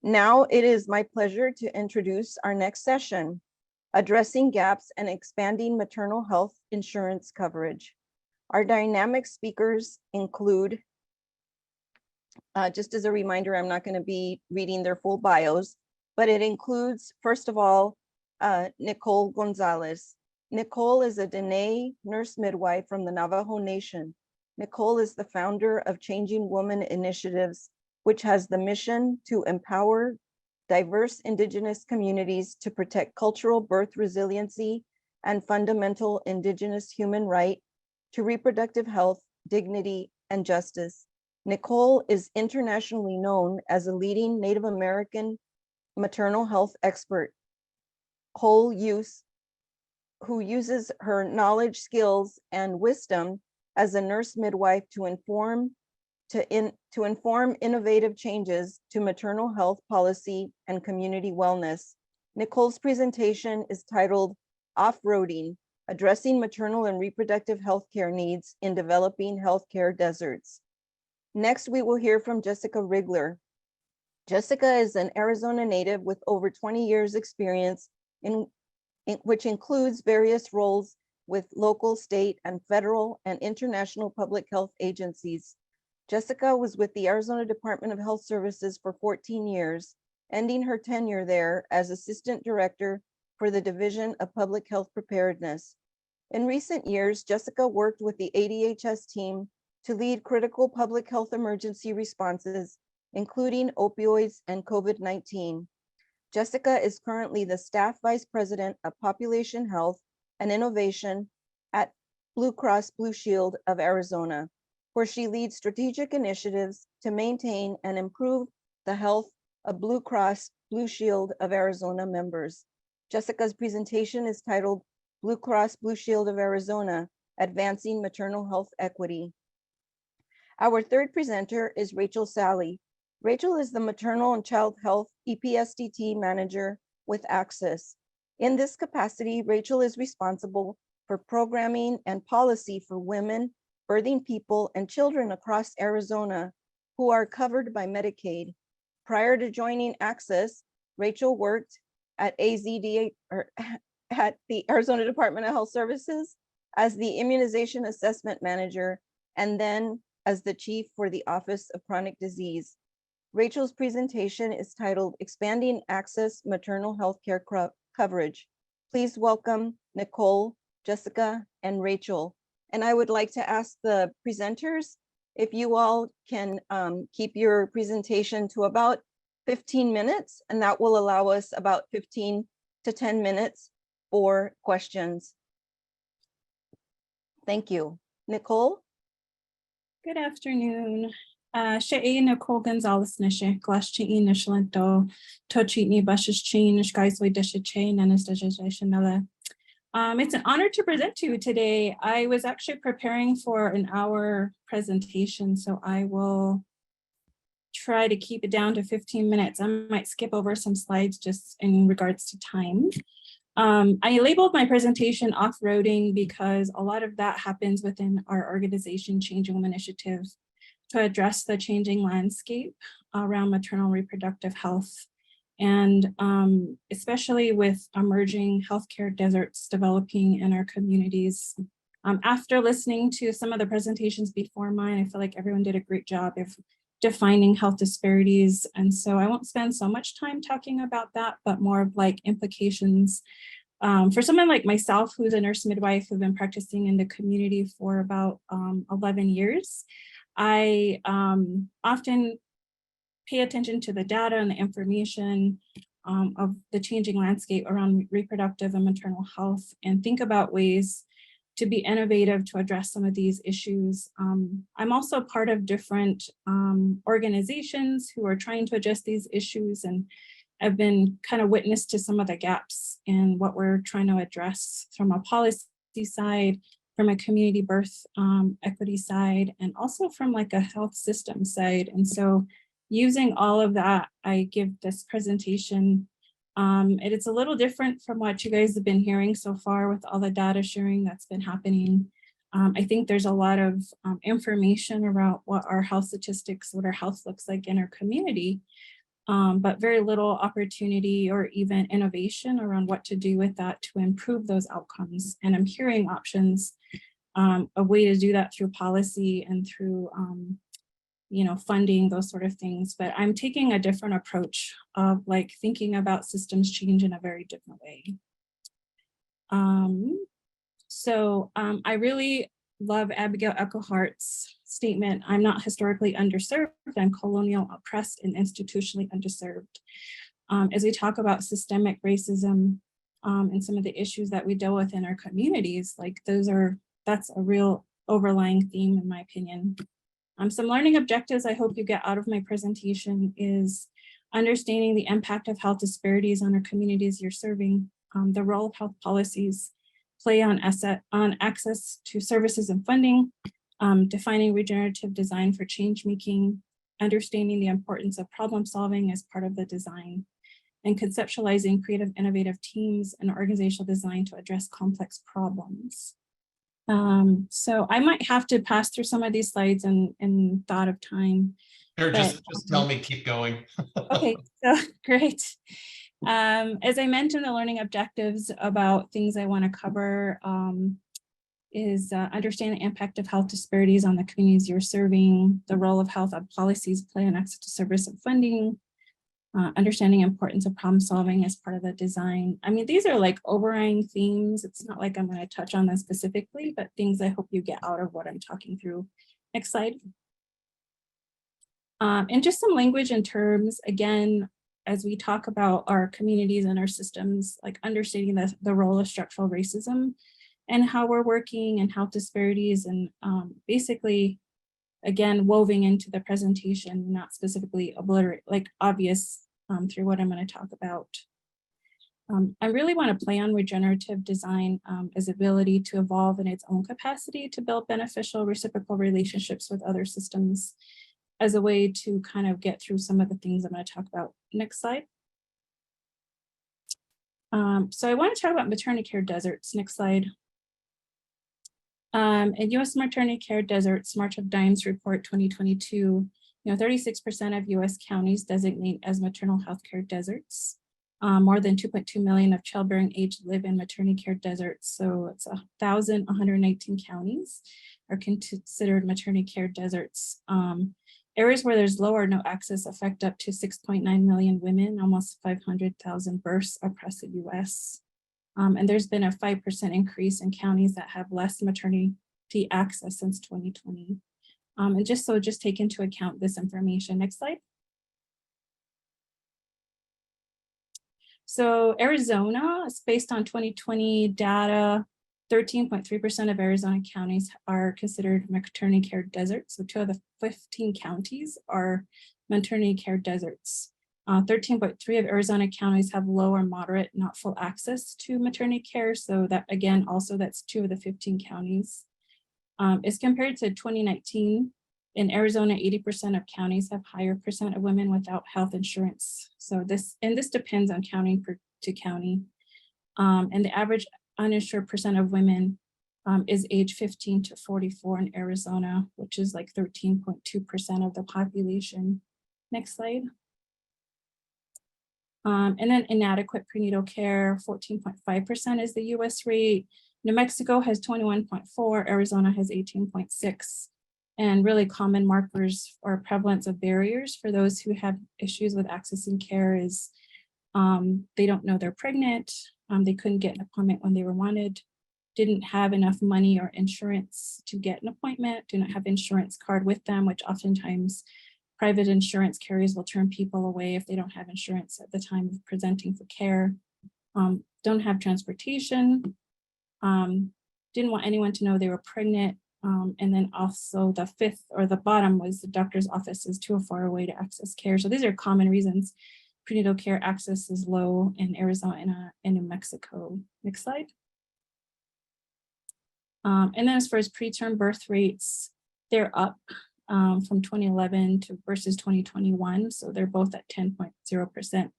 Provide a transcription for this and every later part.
Now it is my pleasure to introduce our next session, Addressing Gaps and Expanding Maternal Health Insurance Coverage. Our dynamic speakers include, just as a reminder, I'm not going to be reading their full bios, but it includes, first of all, Nicole Gonzalez. Nicole is a Dene nurse midwife from the Navajo Nation. Nicole is the founder of Changing Woman Initiatives, which has the mission to empower diverse Indigenous communities to protect cultural birth resiliency and fundamental Indigenous human right to reproductive health, dignity, and justice. Nicole is internationally known as a leading Native American maternal health expert, who uses her knowledge, skills, and wisdom as a nurse midwife to inform innovative changes to maternal health policy and community wellness. Nicole's presentation is titled Off-Roading, Addressing Maternal and Reproductive Healthcare Needs in Developing Healthcare Deserts. Next, we will hear from Jessica Rigler. Jessica is an Arizona native with over 20 years experience which includes various roles with local, state, and federal and international public health agencies. Jessica was with the Arizona Department of Health Services for 14 years, ending her tenure there as Assistant Director for the Division of Public Health Preparedness. In recent years, Jessica worked with the ADHS team to lead critical public health emergency responses, including opioids and COVID-19. Jessica is currently the Staff Vice President of Population Health and Innovation at Blue Cross Blue Shield of Arizona, where she leads strategic initiatives to maintain and improve the health of Blue Cross Blue Shield of Arizona members. Jessica's presentation is titled Blue Cross Blue Shield of Arizona, Advancing Maternal Health Equity. Our third presenter is Rachel Sally. Rachel is the Maternal and Child Health EPSDT Manager with Access. In this capacity, Rachel is responsible for programming and policy for women, birthing people, and children across Arizona who are covered by Medicaid. Prior to joining Access, Rachel worked at the Arizona Department of Health Services as the Immunization Assessment Manager, and then as the Chief for the Office of Chronic Disease. Rachel's presentation is titled Expanding Access Maternal Healthcare Coverage. Please welcome Nicole, Jessica, and Rachel. And I would like to ask the presenters if you all can keep your presentation to about 15 minutes, and that will allow us about 15 to 10 minutes for questions. Thank you. Nicole? Good afternoon. She'e Nicole Gonzalez Nishe, Glash Chi Nishlento, Tochini Bushes Chain, Shkaisway Disha Chain, and Estajashanella. It's an honor to present to you today. I was actually preparing for an hour presentation, so I will try to keep it down to 15 minutes. I might skip over some slides just in regards to time. I labeled my presentation off-roading because a lot of that happens within our organization, Changing Women Initiatives, to address the changing landscape around maternal reproductive health, and especially with emerging healthcare deserts developing in our communities. After listening to some of the presentations before mine, I feel like everyone did a great job of defining health disparities. And so I won't spend so much time talking about that, but more of like implications for someone like myself, who's a nurse midwife who've been practicing in the community for about 11 years. I often pay attention to the data and the information of the changing landscape around reproductive and maternal health, and think about ways to be innovative to address some of these issues. I'm also part of different organizations who are trying to address these issues, and I've been kind of witness to some of the gaps in what we're trying to address from a policy side, from a community birth equity side, and also from like a health system side. And so using all of that, I give this presentation. It's a little different from what you guys have been hearing so far with all the data sharing that's been happening. I think there's a lot of information around what our health statistics, what our health looks like in our community. but very little opportunity or even innovation around what to do with that to improve those outcomes. And I'm hearing options, a way to do that through policy and through funding, those sort of things. But I'm taking a different approach of like thinking about systems change in a very different way. I really love Abigail Eckhart's statement, "I'm not historically underserved, I'm colonial, oppressed, and institutionally underserved." As we talk about systemic racism and some of the issues that we deal with in our communities, like that's a real overlying theme in my opinion. Some learning objectives I hope you get out of my presentation is understanding the impact of health disparities on our communities you're serving, the role of health policies play on access to services and funding, defining regenerative design for change making, understanding the importance of problem solving as part of the design, and conceptualizing creative, innovative teams and organizational design to address complex problems. So I might have to pass through some of these slides in thought of time. Sure, just tell me, keep going. Okay, so great. As I mentioned, the learning objectives about things I want to cover is understand the impact of health disparities on the communities you're serving, the role of health policies play on access to service and funding, understanding importance of problem solving as part of the design. I mean, these are like overriding themes. It's not like I'm going to touch on them specifically, but things I hope you get out of what I'm talking through. Next slide. And just some language and terms, again, as we talk about our communities and our systems, like understanding the role of structural racism and how we're working and health disparities, and basically, again, woven into the presentation, not specifically obvious through what I'm going to talk about. I really want to play on regenerative design as ability to evolve in its own capacity to build beneficial reciprocal relationships with other systems as a way to kind of get through some of the things I'm going to talk about. Next slide. So I want to talk about maternity care deserts. Next slide. In U.S. maternity care deserts, March of Dimes report 2022, 36% of U.S. counties designate as maternal health care deserts. More than 2.2 million of childbearing age live in maternity care deserts. So it's 1,119 counties are considered maternity care deserts. Areas where there's low or no access affect up to 6.9 million women, almost 500,000 births across the US. And there's been a 5% increase in counties that have less maternity access since 2020. And just take into account this information. Next slide. So Arizona is based on 2020 data. 13.3% of Arizona counties are considered maternity care deserts. So 2 of the 15 counties are maternity care deserts. 13.3 of Arizona counties have low or moderate, not full access to maternity care. So that again, also that's 2 of the 15 counties. As compared to 2019, in Arizona, 80% of counties have higher percent of women without health insurance. So this depends on county to county. And the average uninsured percent of women is age 15 to 44 in Arizona, which is like 13.2% of the population. Next slide. And then inadequate prenatal care, 14.5% is the US rate. New Mexico has 21.4, Arizona has 18.6. And really common markers or prevalence of barriers for those who have issues with accessing care is they don't know they're pregnant, they couldn't get an appointment when they were wanted, didn't have enough money or insurance to get an appointment, do not have insurance card with them, which oftentimes private insurance carriers will turn people away if they don't have insurance at the time of presenting for care, don't have transportation, didn't want anyone to know they were pregnant, and then also the fifth or the bottom was the doctor's office is too far away to access care. So these are common reasons prenatal care access is low in Arizona and New Mexico. Next slide. And then as far as preterm birth rates, they're up from 2011 to versus 2021. So they're both at 10.0%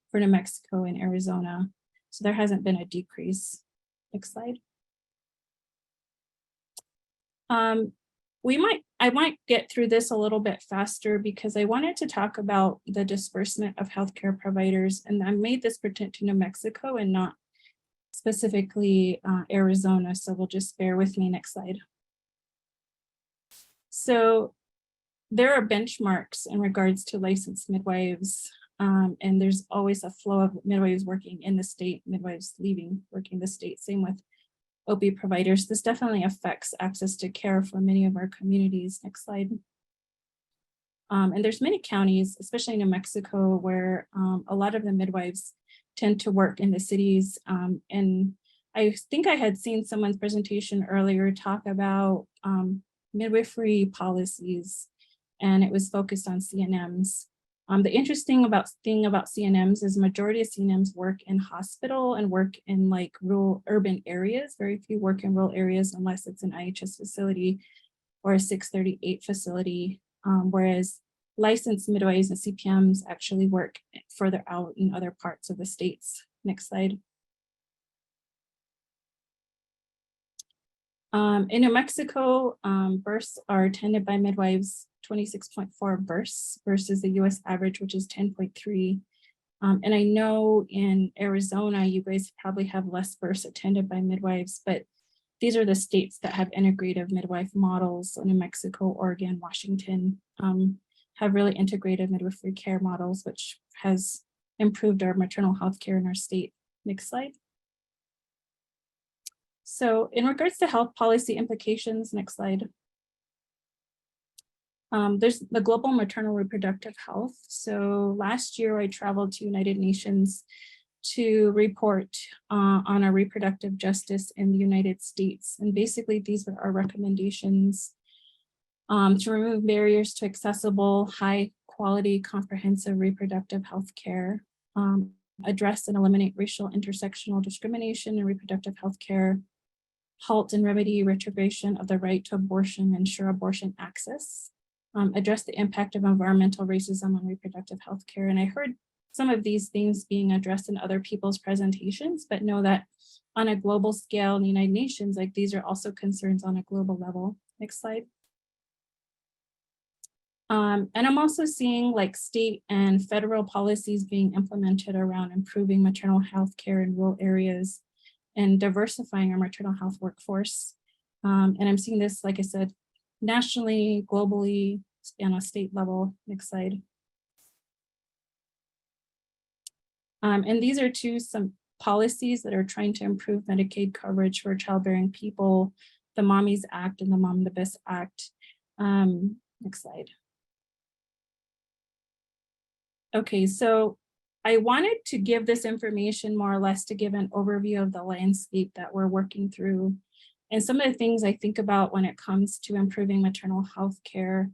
for New Mexico and Arizona. So there hasn't been a decrease. Next slide. I might get through this a little bit faster because I wanted to talk about the disbursement of healthcare providers, and I made this pertain to New Mexico and not specifically Arizona, so we'll just bear with me. Next slide. So there are benchmarks in regards to licensed midwives, and there's always a flow of midwives working in the state, midwives leaving, working the state, same with OB providers. This definitely affects access to care for many of our communities. Next slide. And there's many counties, especially in New Mexico, where a lot of the midwives tend to work in the cities. And I think I had seen someone's presentation earlier talk about midwifery policies, and it was focused on CNMs. The interesting thing about CNMs is majority of CNMs work in hospital and work in like rural urban areas. Very few work in rural areas unless it's an IHS facility or a 638 facility, whereas licensed midwives and CPMs actually work further out in other parts of the states. Next slide. In New Mexico, births are attended by midwives 26.4 births versus the US average, which is 10.3. And I know in Arizona, you guys probably have less births attended by midwives, but these are the states that have integrative midwife models. So New Mexico, Oregon, Washington have really integrated midwifery care models, which has improved our maternal health care in our state. Next slide. So in regards to health policy implications, next slide. There's the global maternal reproductive health. So last year I traveled to United Nations to report on our reproductive justice in the United States. And basically these are our recommendations to remove barriers to accessible, high quality, comprehensive reproductive health care, address and eliminate racial intersectional discrimination in reproductive health care, halt and remedy retrogression of the right to abortion, ensure abortion access, address the impact of environmental racism on reproductive health care. And I heard some of these things being addressed in other people's presentations, but know that on a global scale in the United Nations, like these are also concerns on a global level. Next slide. And I'm also seeing like state and federal policies being implemented around improving maternal health care in rural areas and diversifying our maternal health workforce. And I'm seeing this, like I said, nationally, globally, and on a state level. Next slide. And these are some policies that are trying to improve Medicaid coverage for childbearing people, the Mommy's Act and the Mom the Best Act. Next slide. Okay, so I wanted to give this information more or less to give an overview of the landscape that we're working through and some of the things I think about when it comes to improving maternal health care.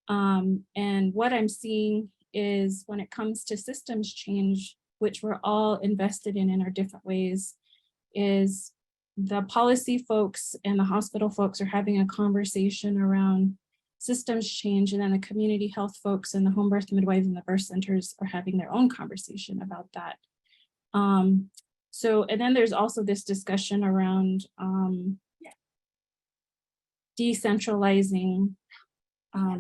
And what I'm seeing is when it comes to systems change, which we're all invested in our different ways, is the policy folks and the hospital folks are having a conversation around systems change, and then the community health folks and the home birth midwives and the birth centers are having their own conversation about that. And then there's also this discussion around decentralizing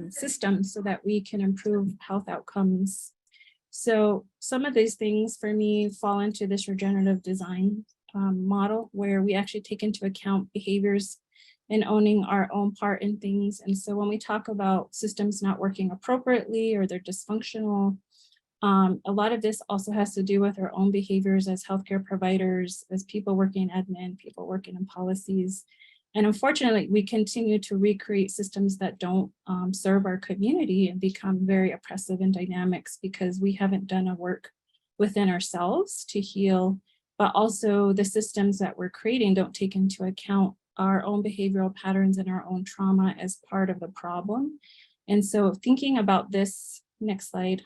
systems so that we can improve health outcomes. So some of these things for me fall into this regenerative design model where we actually take into account behaviors and owning our own part in things. And so when we talk about systems not working appropriately or they're dysfunctional, a lot of this also has to do with our own behaviors as healthcare providers, as people working in admin, people working in policies. And unfortunately, we continue to recreate systems that don't serve our community and become very oppressive in dynamics because we haven't done a work within ourselves to heal, but also the systems that we're creating don't take into account our own behavioral patterns and our own trauma as part of the problem. And so thinking about this, next slide.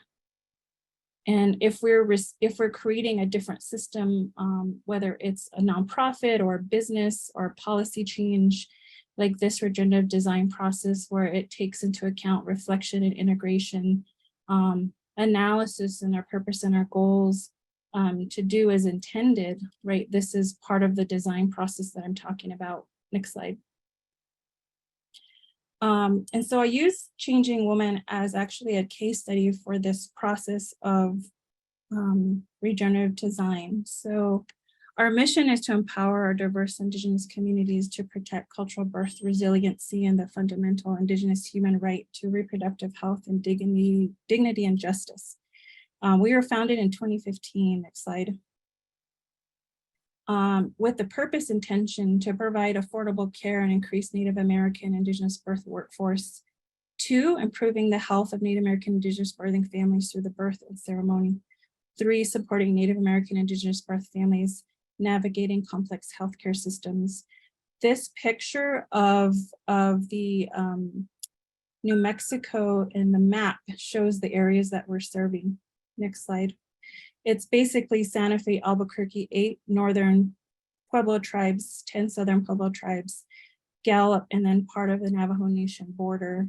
And if we're creating a different system, whether it's a nonprofit or business or policy change, like this regenerative design process where it takes into account reflection and integration, analysis and our purpose and our goals to do as intended, right? This is part of the design process that I'm talking about. Next slide. And so I use Changing Woman as actually a case study for this process of regenerative design. So our mission is to empower our diverse Indigenous communities to protect cultural birth resiliency and the fundamental Indigenous human right to reproductive health and dignity and justice. We were founded in 2015, next slide, with the purpose intention to provide affordable care and increase Native American Indigenous birth workforce. 2, improving the health of Native American Indigenous birthing families through the birth and ceremony. 3, supporting Native American Indigenous birth families navigating complex healthcare systems. This picture of the New Mexico in the map shows the areas that we're serving. Next slide. It's basically Santa Fe, Albuquerque, 8 northern Pueblo tribes, 10 southern Pueblo tribes, Gallup, and then part of the Navajo Nation border.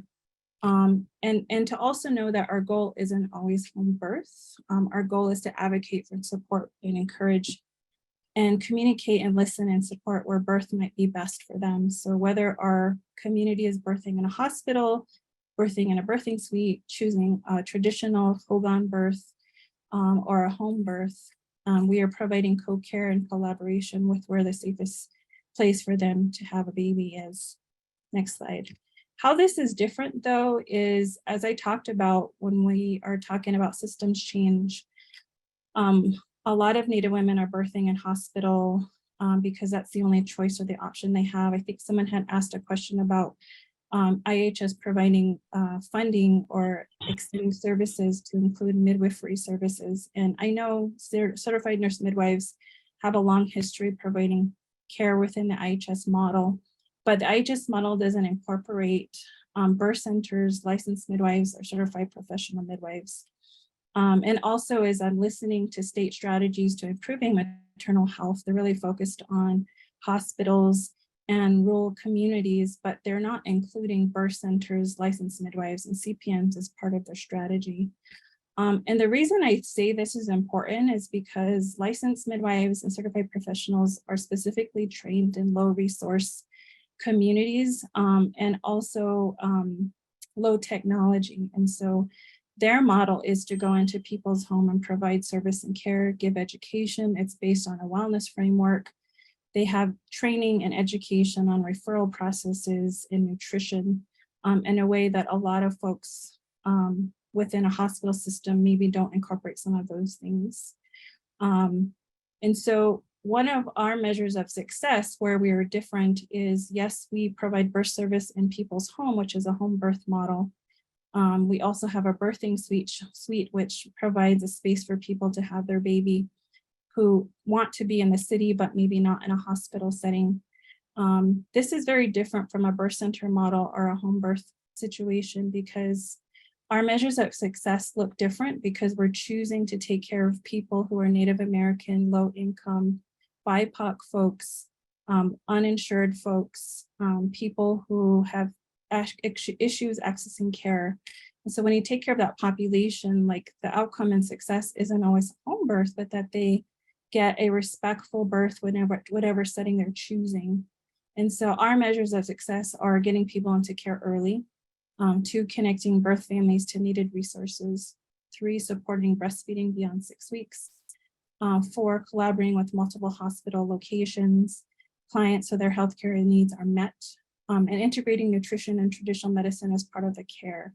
And to also know that our goal isn't always home birth. Our goal is to advocate for support and encourage and communicate and listen and support where birth might be best for them. So whether our community is birthing in a hospital, birthing in a birthing suite, choosing a traditional Hogan birth or a home birth, we are providing co-care and collaboration with where the safest place for them to have a baby is. Next slide. How this is different though is, as I talked about when we are talking about systems change, a lot of Native women are birthing in hospital because that's the only choice or the option they have. I think someone had asked a question about IHS providing funding or extending services to include midwifery services. And I know certified nurse midwives have a long history providing care within the IHS model, but the IHS model doesn't incorporate birth centers, licensed midwives, or certified professional midwives. And also as I'm listening to state strategies to improving maternal health, they're really focused on hospitals and rural communities, but they're not including birth centers, licensed midwives, and CPNs as part of their strategy. And the reason I say this is important is because licensed midwives and certified professionals are specifically trained in low resource communities and also low technology. And so their model is to go into people's home and provide service and care, give education. It's based on a wellness framework. They have training and education on referral processes and nutrition in a way that a lot of folks within a hospital system maybe don't incorporate some of those things. And so one of our measures of success where we are different is, yes, we provide birth service in people's home, which is a home birth model. We also have a birthing suite, which provides a space for people to have their baby who want to be in the city, but maybe not in a hospital setting. This is very different from a birth center model or a home birth situation because our measures of success look different because we're choosing to take care of people who are Native American, low income, BIPOC folks, uninsured folks, people who have issues accessing care. And so when you take care of that population, like the outcome and success isn't always home birth, but that they get a respectful birth whatever setting they're choosing. And so our measures of success are getting people into care early, 2, connecting birth families to needed resources, 3, supporting breastfeeding beyond 6 weeks, 4, collaborating with multiple hospital locations, clients so their healthcare needs are met, and integrating nutrition and traditional medicine as part of the care.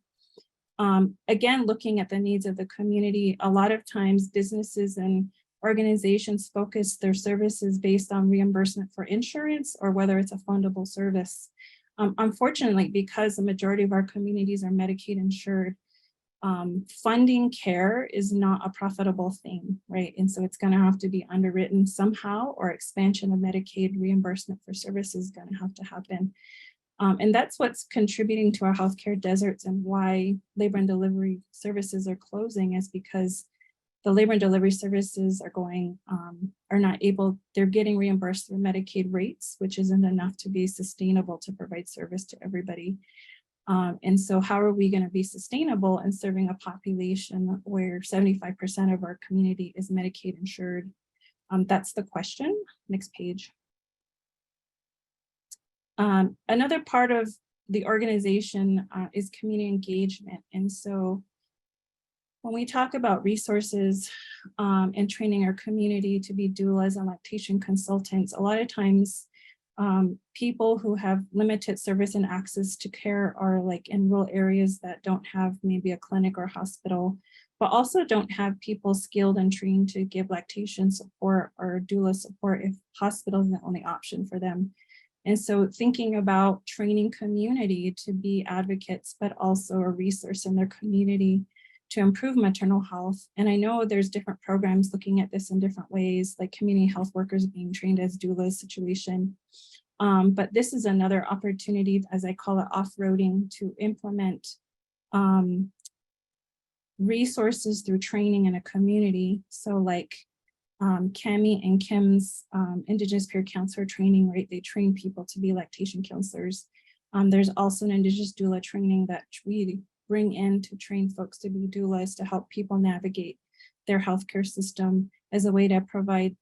Again, looking at the needs of the community, a lot of times businesses and organizations focus their services based on reimbursement for insurance or whether it's a fundable service. Unfortunately, because the majority of our communities are Medicaid insured, funding care is not a profitable thing, right? And so it's going to have to be underwritten somehow, or expansion of Medicaid reimbursement for services is going to have to happen. And that's what's contributing to our healthcare deserts and why labor and delivery services are closing, is because the labor and delivery services are not able, they're getting reimbursed through Medicaid rates, which isn't enough to be sustainable to provide service to everybody. And so how are we going to be sustainable in serving a population where 75% of our community is Medicaid insured? That's the question. Next page. Another part of the organization is community engagement. And so when we talk about resources and training our community to be doulas and lactation consultants, a lot of times people who have limited service and access to care are like in rural areas that don't have maybe a clinic or hospital, but also don't have people skilled and trained to give lactation support or doula support if hospital is the only option for them. And so thinking about training community to be advocates, but also a resource in their community to improve maternal health. And I know there's different programs looking at this in different ways, like community health workers being trained as doulas situation. But this is another opportunity, as I call it, off-roading, to implement resources through training in a community. So like Cami and Kim's Indigenous peer counselor training, right? They train people to be lactation counselors. There's also an Indigenous doula training that we bring in to train folks to be doulas to help people navigate their healthcare system as a way to provide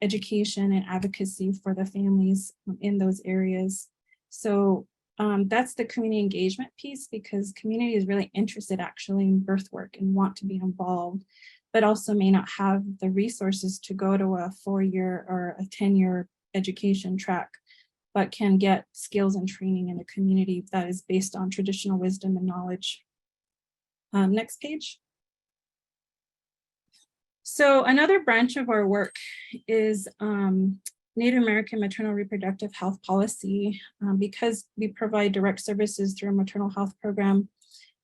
education and advocacy for the families in those areas. So that's the community engagement piece, because community is really interested actually in birth work and want to be involved, but also may not have the resources to go to a 4-year or a 10-year education track, but can get skills and training in a community that is based on traditional wisdom and knowledge. Next page. So another branch of our work is Native American maternal reproductive health policy. Because we provide direct services through a maternal health program,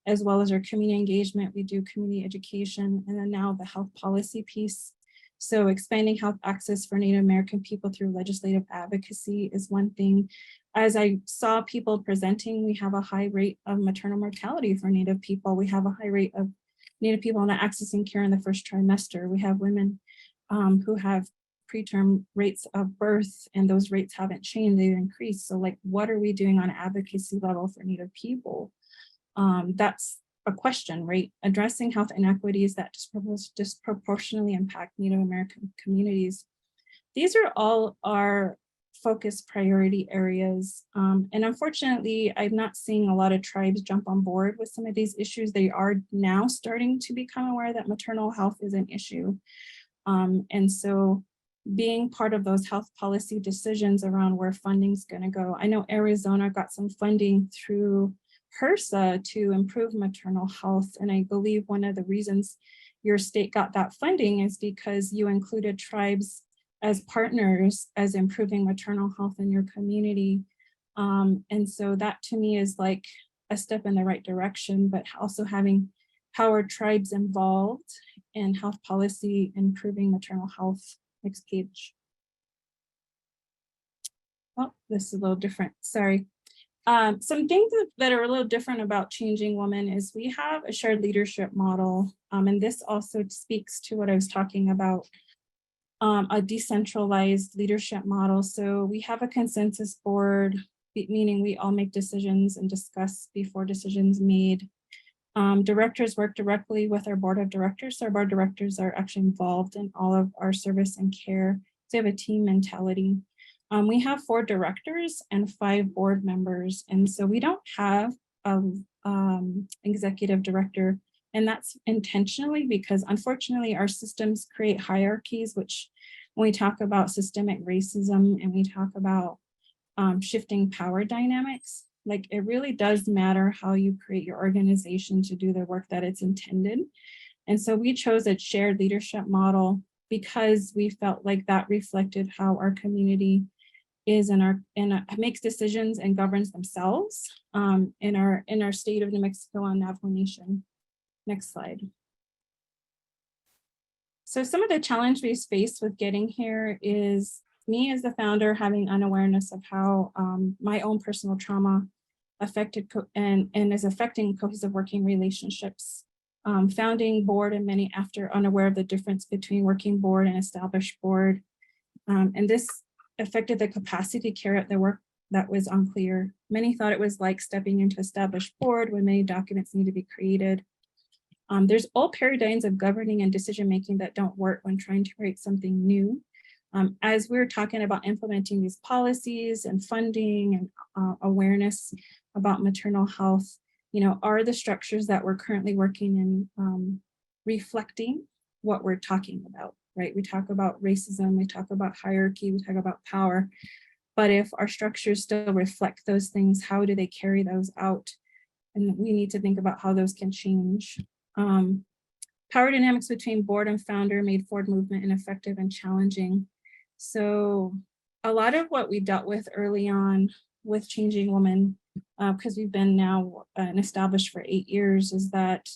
as well as our community engagement, we do community education, and then now the health policy piece. So expanding health access for Native American people through legislative advocacy is one thing. As I saw people presenting, we have a high rate of maternal mortality for Native people. We have a high rate of Native people not accessing care in the first trimester. We have women who have preterm rates of birth, and those rates haven't changed, they've increased. So like, what are we doing on an advocacy level for Native people? That's a question, right? Addressing health inequities that disproportionately impact Native American communities. These are all our focus priority areas. And unfortunately, I'm not seeing a lot of tribes jump on board with some of these issues. They are now starting to become aware that maternal health is an issue. And so being part of those health policy decisions around where funding's gonna go. I know Arizona got some funding through HRSA to improve maternal health. And I believe one of the reasons your state got that funding is because you included tribes as partners as improving maternal health in your community. And so that to me is like a step in the right direction, but also having how are tribes involved in health policy, improving maternal health. Next page. Oh, this is a little different, sorry. Some things that are a little different about Changing Woman is we have a shared leadership model, and this also speaks to what I was talking about, a decentralized leadership model. So we have a consensus board, meaning we all make decisions and discuss before decisions made. Directors work directly with our board of directors. So our board of directors are actually involved in all of our service and care. So we have a team mentality. We have 4 directors and 5 board members. And so we don't have an executive director. And that's intentionally because unfortunately our systems create hierarchies, which when we talk about systemic racism and we talk about shifting power dynamics, like it really does matter how you create your organization to do the work that it's intended. And so we chose a shared leadership model because we felt like that reflected how our community is makes decisions and governs themselves in our state of New Mexico on Navajo Nation. Next slide. So some of the challenge we faced with getting here is me as the founder having unawareness of how my own personal trauma affected and is affecting cohesive working relationships. Founding board and many after unaware of the difference between working board and established board. And this affected the capacity to carry out the work that was unclear. Many thought it was like stepping into established board when many documents need to be created. There's old paradigms of governing and decision-making that don't work when trying to create something new. As we're talking about implementing these policies and funding and awareness about maternal health, are the structures that we're currently working in reflecting what we're talking about, right? We talk about racism, we talk about hierarchy, we talk about power, but if our structures still reflect those things, how do they carry those out? And we need to think about how those can change. Power dynamics between board and founder made forward movement ineffective and challenging. So a lot of what we dealt with early on with Changing Women, because we've been now established for 8 years, is that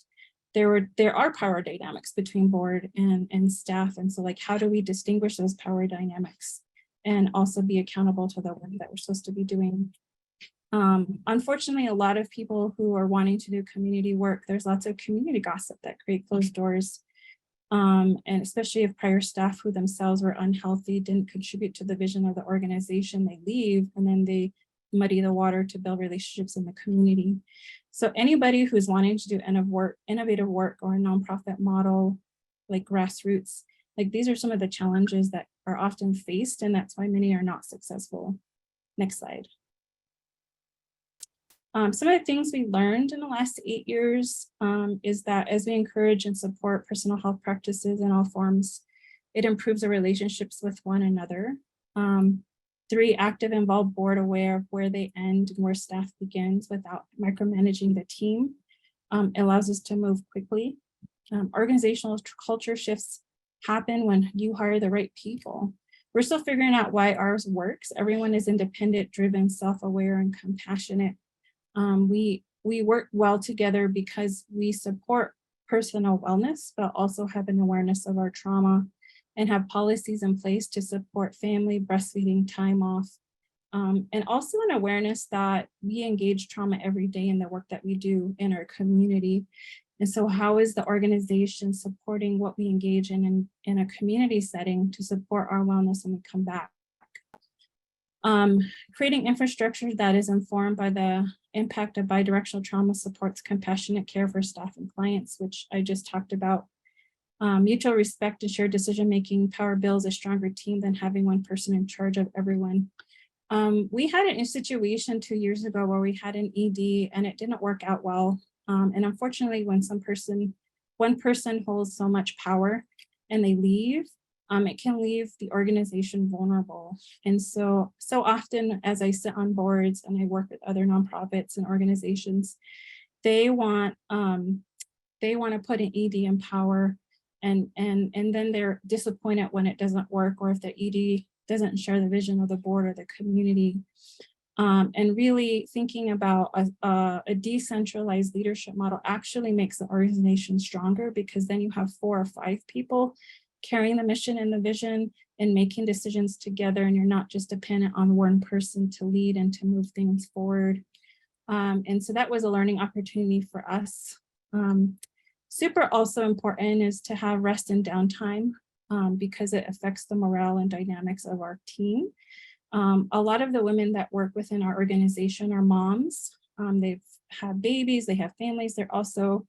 there are power dynamics between board and staff. And so like, how do we distinguish those power dynamics and also be accountable to the work that we're supposed to be doing? Unfortunately, a lot of people who are wanting to do community work, there's lots of community gossip that create closed doors. And especially if prior staff who themselves were unhealthy, didn't contribute to the vision of the organization, they leave and then they muddy the water to build relationships in the community. So anybody who's wanting to do innovative work or a nonprofit model, like grassroots, like these are some of the challenges that are often faced, and that's why many are not successful. Next slide. Some of the things we learned in the last 8 years is that as we encourage and support personal health practices in all forms, it improves the relationships with one another. 3, active, involved, board aware of where they end and where staff begins without micromanaging the team. Allows us to move quickly. Organizational culture shifts happen when you hire the right people. We're still figuring out why ours works. Everyone is independent, driven, self-aware, and compassionate. We work well together because we support personal wellness, but also have an awareness of our trauma and have policies in place to support family, breastfeeding, time off, and also an awareness that we engage trauma every day in the work that we do in our community. And so how is the organization supporting what we engage in a community setting to support our wellness when we come back? Creating infrastructure that is informed by the impact of bidirectional trauma supports compassionate care for staff and clients, which I just talked about. Mutual respect and shared decision-making power builds a stronger team than having one person in charge of everyone. We had a situation 2 years ago where we had an ED and it didn't work out well. And unfortunately, when one person holds so much power and they leave, it can leave the organization vulnerable. And so often as I sit on boards and I work with other nonprofits and organizations, they want to put an ED in power, and then they're disappointed when it doesn't work, or if the ED doesn't share the vision of the board or the community. And really thinking about a decentralized leadership model actually makes the organization stronger, because then you have 4 or 5 people carrying the mission and the vision and making decisions together, and you're not just dependent on one person to lead and to move things forward. And so that was a learning opportunity for us. Super also important is to have rest and downtime, because it affects the morale and dynamics of our team. A lot of the women that work within our organization are moms. They've had babies, they have families. They're also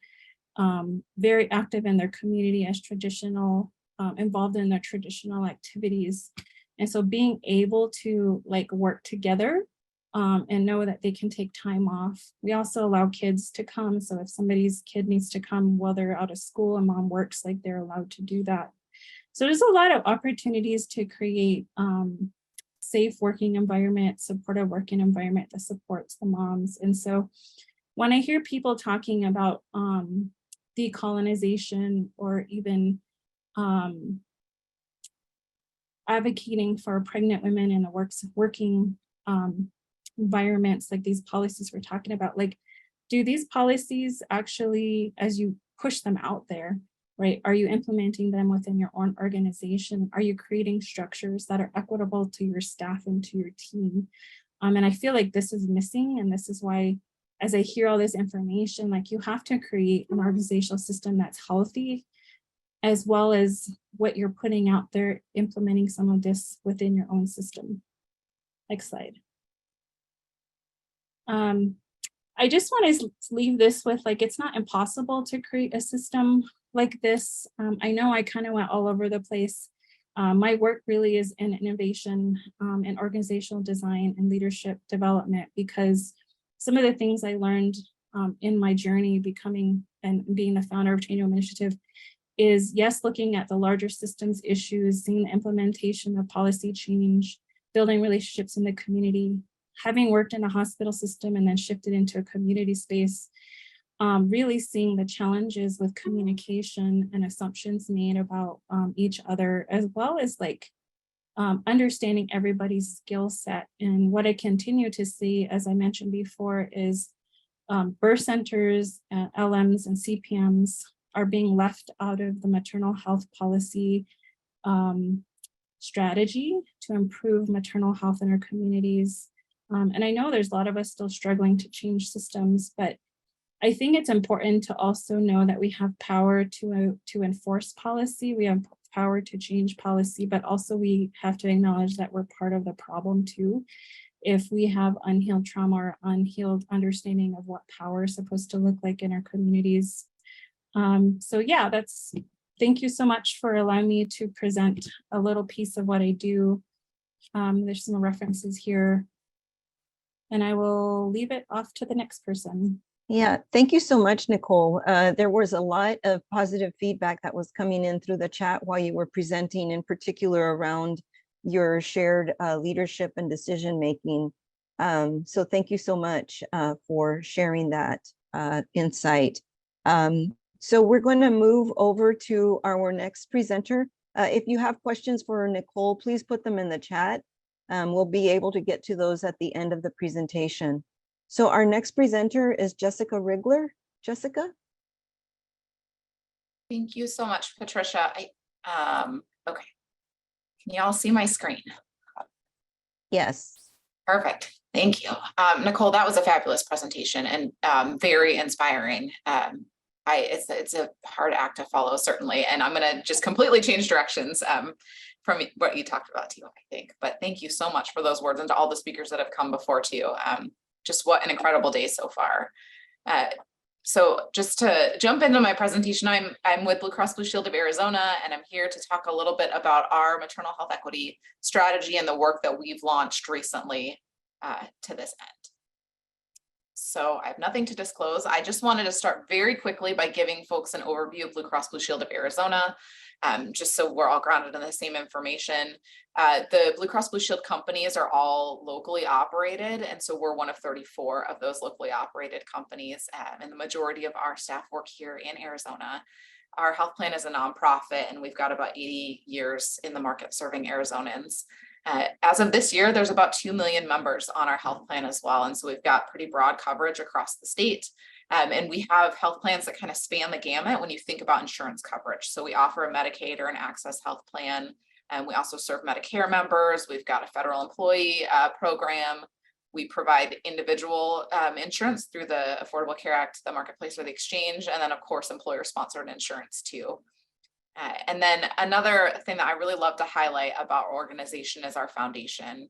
very active in their community as traditional, involved in their traditional activities. And so being able to like work together and know that they can take time off. We also allow kids to come. So if somebody's kid needs to come while they're out of school and mom works, like they're allowed to do that. So there's a lot of opportunities to create safe working environment, supportive working environment that supports the moms. And so when I hear people talking about decolonization or even advocating for pregnant women in the working environments, like these policies we're talking about, like, do these policies actually, as you push them out there, right, are you implementing them within your own organization? Are you creating structures that are equitable to your staff and to your team? And I feel like this is missing, and this is why, as I hear all this information, like you have to create an organizational system that's healthy, as well as what you're putting out there, implementing some of this within your own system. Next slide. I just want to leave this with, like, it's not impossible to create a system like this. I know I kind of went all over the place, My work really is in innovation and organizational design and leadership development, because some of the things I learned in my journey becoming and being the founder of Change Initiative is, yes, looking at the larger systems issues, seeing the implementation of policy change, building relationships in the community, having worked in a hospital system and then shifted into a community space, really seeing the challenges with communication and assumptions made about each other, as well as like understanding everybody's skill set. And what I continue to see, as I mentioned before, is birth centers, LMs and CPMs are being left out of the maternal health policy strategy to improve maternal health in our communities. And I know there's a lot of us still struggling to change systems, but I think it's important to also know that we have power to enforce policy. We have power to change policy, but also we have to acknowledge that we're part of the problem too. If we have unhealed trauma or unhealed understanding of what power is supposed to look like in our communities. So yeah, thank you so much for allowing me to present a little piece of what I do. There's some references here, and I will leave it off to the next person. Yeah, thank you so much, Nicole. There was a lot of positive feedback that was coming in through the chat while you were presenting, in particular around your shared leadership and decision-making. So thank you so much for sharing that insight. So we're going to move over to our next presenter. If you have questions for Nicole, please put them in the chat. We'll be able to get to those at the end of the presentation. So our next presenter is Jessica Rigler. Jessica? Thank you so much, Patricia. Okay. Can you all see my screen? Yes. Perfect. Thank you. Nicole, that was a fabulous presentation and very inspiring. It's a hard act to follow, certainly. And I'm going to just completely change directions from what you talked about too, I think. But thank you so much for those words, and to all the speakers that have come before too. Just what an incredible day so far. So just to jump into my presentation, I'm with Blue Cross Blue Shield of Arizona, and I'm here to talk a little bit about our maternal health equity strategy and the work that we've launched recently to this end. So I have nothing to disclose. I just wanted to start very quickly by giving folks an overview of Blue Cross Blue Shield of Arizona, just so we're all grounded in the same information. The Blue Cross Blue Shield companies are all locally operated, and so we're one of 34 of those locally operated companies, and the majority of our staff work here in Arizona. Our health plan is a nonprofit, and we've got about 80 years in the market serving Arizonans. As of this year, there's about 2 million members on our health plan as well, and so we've got pretty broad coverage across the state. And we have health plans that kind of span the gamut when you think about insurance coverage. So we offer a Medicaid or an Access health plan, and we also serve Medicare members. We've got a federal employee program. We provide individual insurance through the Affordable Care Act, the Marketplace, or the Exchange, and then of course employer-sponsored insurance too. And then another thing that I really love to highlight about our organization is our foundation.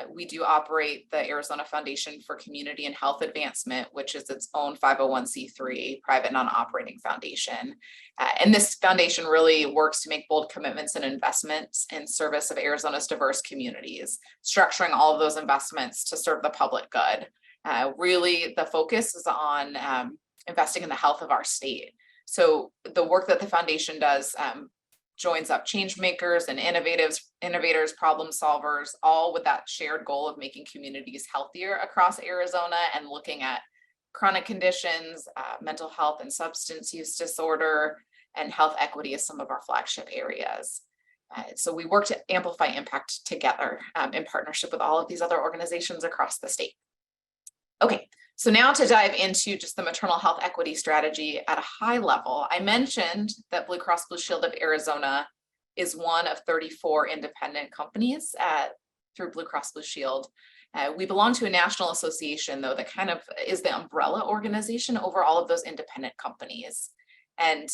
We do operate the Arizona Foundation for Community and Health Advancement, which is its own 501c3 private non-operating foundation. And this foundation really works to make bold commitments and investments in service of Arizona's diverse communities, structuring all of those investments to serve the public good. Really, the focus is on investing in the health of our state. So the work that the foundation does joins up change makers and innovators, problem solvers, all with that shared goal of making communities healthier across Arizona and looking at chronic conditions, mental health and substance use disorder, and health equity as some of our flagship areas. So we work to amplify impact together in partnership with all of these other organizations across the state. Okay. So now to dive into just the maternal health equity strategy at a high level, I mentioned that Blue Cross Blue Shield of Arizona is one of 34 independent companies through Blue Cross Blue Shield. We belong to a national association, though, that kind of is the umbrella organization over all of those independent companies. And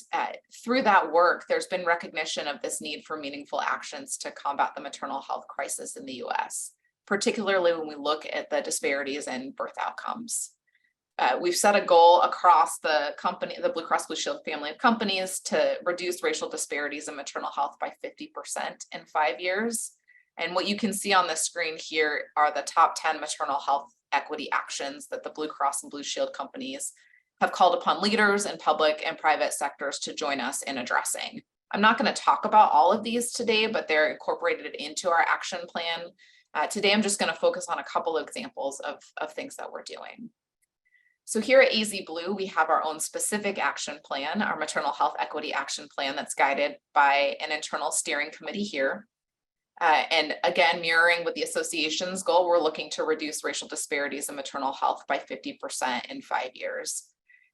through that work, there's been recognition of this need for meaningful actions to combat the maternal health crisis in the US, particularly when we look at the disparities in birth outcomes. We've set a goal across the company, the Blue Cross Blue Shield family of companies, to reduce racial disparities in maternal health by 50% in 5 years. And what you can see on the screen here are the top 10 maternal health equity actions that the Blue Cross and Blue Shield companies have called upon leaders in public and private sectors to join us in addressing. I'm not going to talk about all of these today, but they're incorporated into our action plan. Today, I'm just going to focus on a couple of examples of things that we're doing. So here at AZ Blue, we have our own specific action plan, our maternal health equity action plan, that's guided by an internal steering committee here. And again, mirroring with the association's goal, we're looking to reduce racial disparities in maternal health by 50% in 5 years.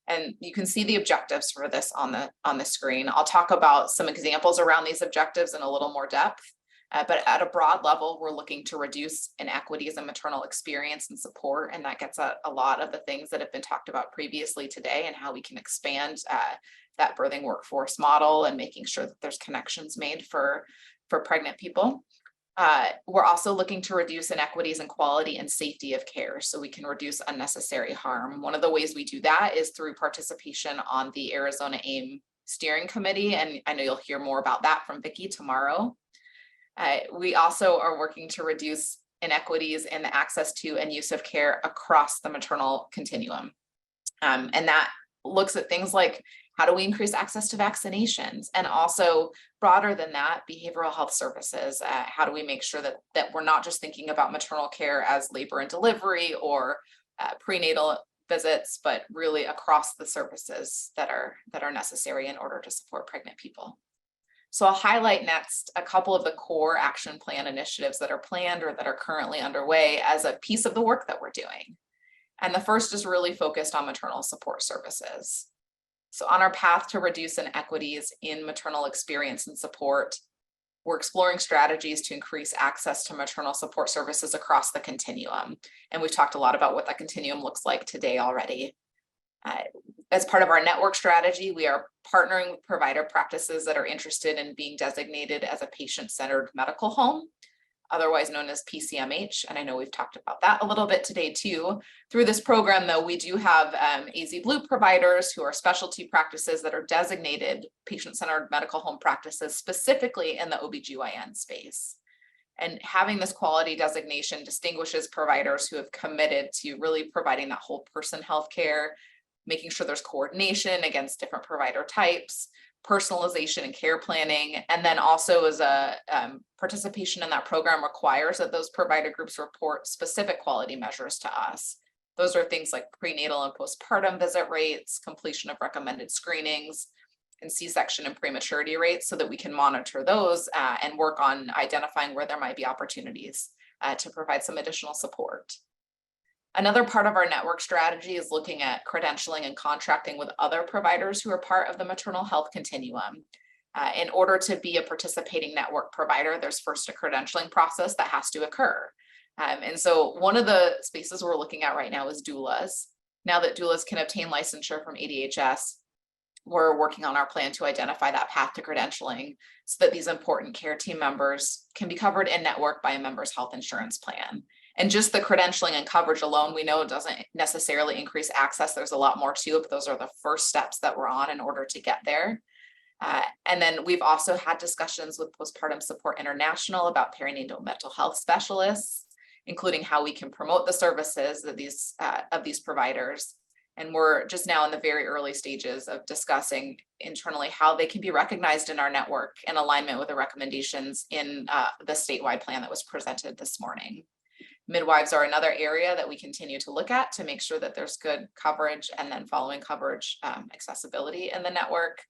And you can see the objectives for this on the screen. I'll talk about some examples around these objectives in a little more depth. But at a broad level, we're looking to reduce inequities in maternal experience and support. And that gets at a lot of the things that have been talked about previously today, and how we can expand that birthing workforce model and making sure that there's connections made for pregnant people. We're also looking to reduce inequities in quality and safety of care, so we can reduce unnecessary harm. One of the ways we do that is through participation on the Arizona AIM steering committee. And I know you'll hear more about that from Vicki tomorrow. We also are working to reduce inequities in the access to and use of care across the maternal continuum. And that looks at things like, how do we increase access to vaccinations? And also, broader than that, behavioral health services. How do we make sure that we're not just thinking about maternal care as labor and delivery or prenatal visits, but really across the services that are necessary in order to support pregnant people. So I'll highlight next a couple of the core action plan initiatives that are planned or that are currently underway as a piece of the work that we're doing. And the first is really focused on maternal support services. So on our path to reduce inequities in maternal experience and support, we're exploring strategies to increase access to maternal support services across the continuum. And we've talked a lot about what that continuum looks like today already. As part of our network strategy, we are partnering with provider practices that are interested in being designated as a patient-centered medical home, otherwise known as PCMH. And I know we've talked about that a little bit today too. Through this program, though, we do have AZ Blue providers who are specialty practices that are designated patient-centered medical home practices, specifically in the OBGYN space. And having this quality designation distinguishes providers who have committed to really providing that whole person healthcare, making sure there's coordination against different provider types, personalization and care planning. And then also, as a participation in that program requires that those provider groups report specific quality measures to us. Those are things like prenatal and postpartum visit rates, completion of recommended screenings, and C-section and prematurity rates, so that we can monitor those and work on identifying where there might be opportunities to provide some additional support. Another part of our network strategy is looking at credentialing and contracting with other providers who are part of the maternal health continuum. In order to be a participating network provider, there's first a credentialing process that has to occur. And so one of the spaces we're looking at right now is doulas. Now that doulas can obtain licensure from ADHS, we're working on our plan to identify that path to credentialing so that these important care team members can be covered in network by a member's health insurance plan. And just the credentialing and coverage alone, we know it doesn't necessarily increase access. There's a lot more to it, but those are the first steps that we're on in order to get there. And then we've also had discussions with Postpartum Support International about perinatal mental health specialists, including how we can promote the services of these providers. And we're just now in the very early stages of discussing internally how they can be recognized in our network in alignment with the recommendations in the statewide plan that was presented this morning. Midwives are another area that we continue to look at to make sure that there's good coverage, and then following coverage, accessibility in the network.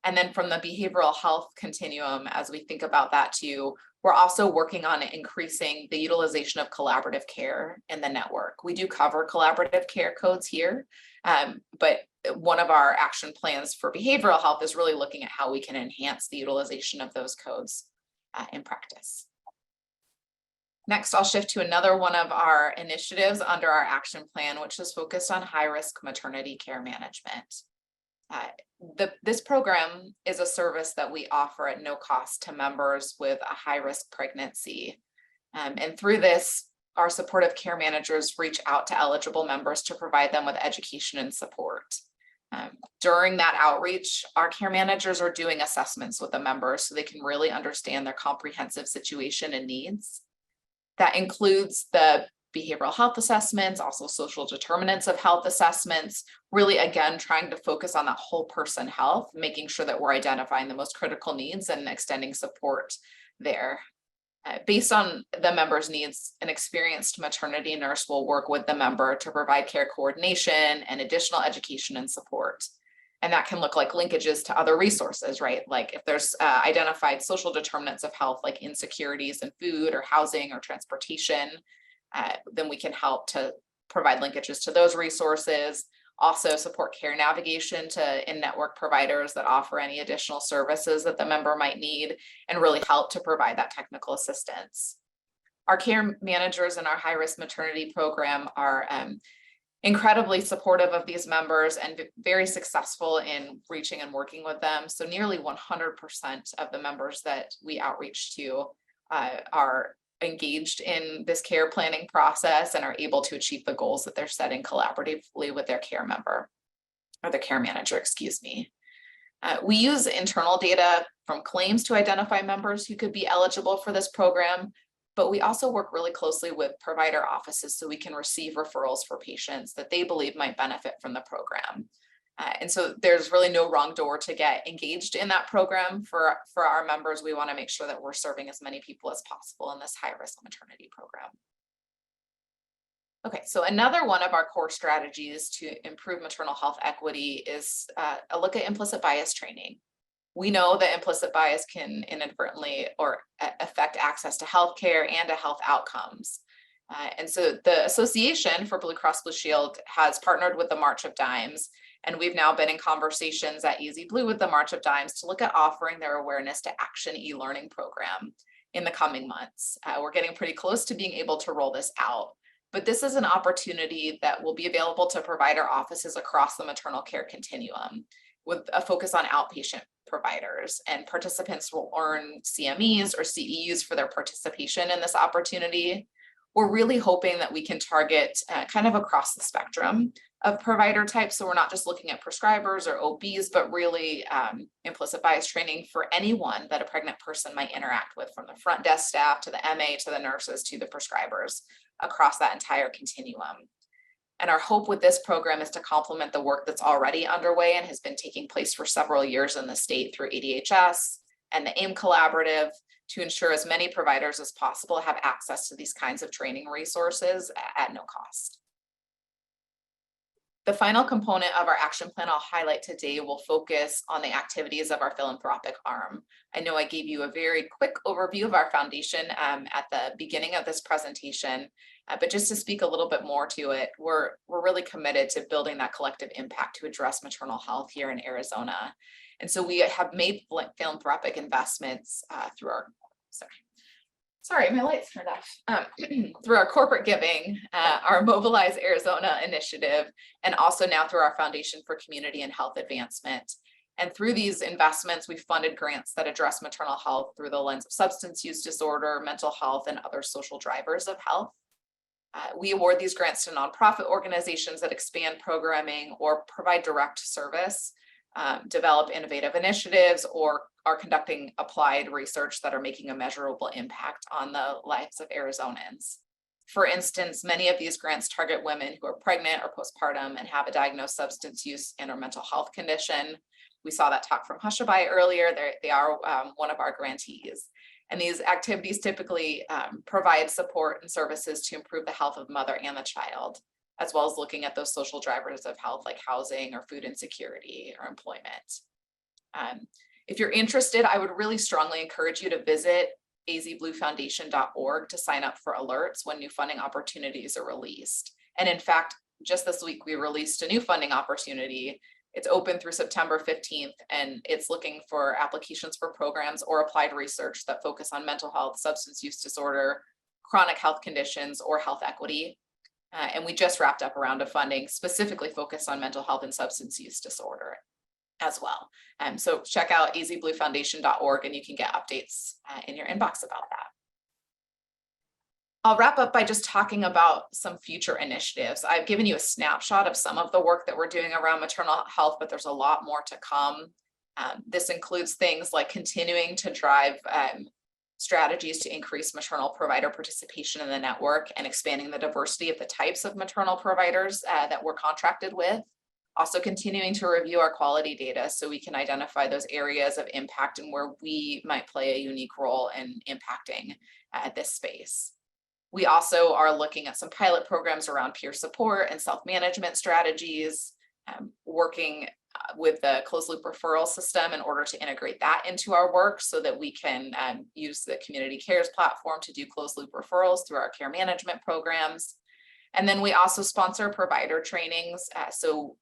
And then from the behavioral health continuum, as we think about that too, we're also working on increasing the utilization of collaborative care in the network. We do cover collaborative care codes here, but one of our action plans for behavioral health is really looking at how we can enhance the utilization of those codes in practice. Next, I'll shift to another one of our initiatives under our action plan, which is focused on high-risk maternity care management. This program is a service that we offer at no cost to members with a high-risk pregnancy. And through this, our supportive care managers reach out to eligible members to provide them with education and support. During that outreach, our care managers are doing assessments with the members so they can really understand their comprehensive situation and needs. That includes the behavioral health assessments, also social determinants of health assessments, really, again, trying to focus on that whole person health, making sure that we're identifying the most critical needs and extending support there. Based on the member's needs, an experienced maternity nurse will work with the member to provide care coordination and additional education and support. And that can look like linkages to other resources, right? Like if there's identified social determinants of health, like insecurities in food or housing or transportation, then we can help to provide linkages to those resources. Also support care navigation to in-network providers that offer any additional services that the member might need, and really help to provide that technical assistance. Our care managers in our high-risk maternity program are incredibly supportive of these members and very successful in reaching and working with them. So nearly 100% of the members that we outreach to are engaged in this care planning process and are able to achieve the goals that they're setting collaboratively with their care member or the care manager, excuse me. We use internal data from claims to identify members who could be eligible for this program, but we also work really closely with provider offices so we can receive referrals for patients that they believe might benefit from the program. And so there's really no wrong door to get engaged in that program for our members. We want to make sure that we're serving as many people as possible in this high-risk maternity program. Okay, so another one of our core strategies to improve maternal health equity is a look at implicit bias training. We know that implicit bias can inadvertently or affect access to healthcare and to health outcomes. And so the Association for Blue Cross Blue Shield has partnered with the March of Dimes, and we've now been in conversations at Easy Blue with the March of Dimes to look at offering their Awareness to Action e-learning program in the coming months. We're getting pretty close to being able to roll this out, but this is an opportunity that will be available to provider offices across the maternal care continuum with a focus on outpatient providers, and participants will earn CMEs or CEUs for their participation in this opportunity. We're really hoping that we can target kind of across the spectrum of provider types. So we're not just looking at prescribers or OBs, but really implicit bias training for anyone that a pregnant person might interact with, from the front desk staff to the MA to the nurses to the prescribers across that entire continuum. And our hope with this program is to complement the work that's already underway and has been taking place for several years in the state through ADHS and the AIM Collaborative, to ensure as many providers as possible have access to these kinds of training resources at no cost. The final component of our action plan I'll highlight today will focus on the activities of our philanthropic arm. I know I gave you a very quick overview of our foundation at the beginning of this presentation, but just to speak a little bit more to it, we're really committed to building that collective impact to address maternal health here in Arizona. And so we have made philanthropic investments through our, sorry, my lights turned off. Through our corporate giving, our Mobilize Arizona initiative, and also now through our Foundation for Community and Health Advancement. And through these investments, we've funded grants that address maternal health through the lens of substance use disorder, mental health, and other social drivers of health. We award these grants to nonprofit organizations that expand programming or provide direct service, develop innovative initiatives, or are conducting applied research that are making a measurable impact on the lives of Arizonans. For instance, many of these grants target women who are pregnant or postpartum and have a diagnosed substance use and or mental health condition. We saw that talk from Hushabye earlier. They are one of our grantees. And these activities typically provide support and services to improve the health of the mother and the child, as well as looking at those social drivers of health like housing or food insecurity or employment. If you're interested, I would really strongly encourage you to visit azbluefoundation.org to sign up for alerts when new funding opportunities are released. And in fact, just this week, we released a new funding opportunity. It's open through September 15th, and it's looking for applications for programs or applied research that focus on mental health, substance use disorder, chronic health conditions, or health equity. And we just wrapped up a round of funding specifically focused on mental health and substance use disorder as well. So check out azbluefoundation.org and you can get updates in your inbox about that. I'll wrap up by just talking about some future initiatives. I've given you a snapshot of some of the work that we're doing around maternal health, but there's a lot more to come. This includes things like continuing to drive strategies to increase maternal provider participation in the network and expanding the diversity of the types of maternal providers that we're contracted with. Also continuing to review our quality data so we can identify those areas of impact and where we might play a unique role in impacting this space. We also are looking at some pilot programs around peer support and self-management strategies, working with the closed loop referral system in order to integrate that into our work so that we can use the community cares platform to do closed loop referrals through our care management programs. And then we also sponsor provider trainings. So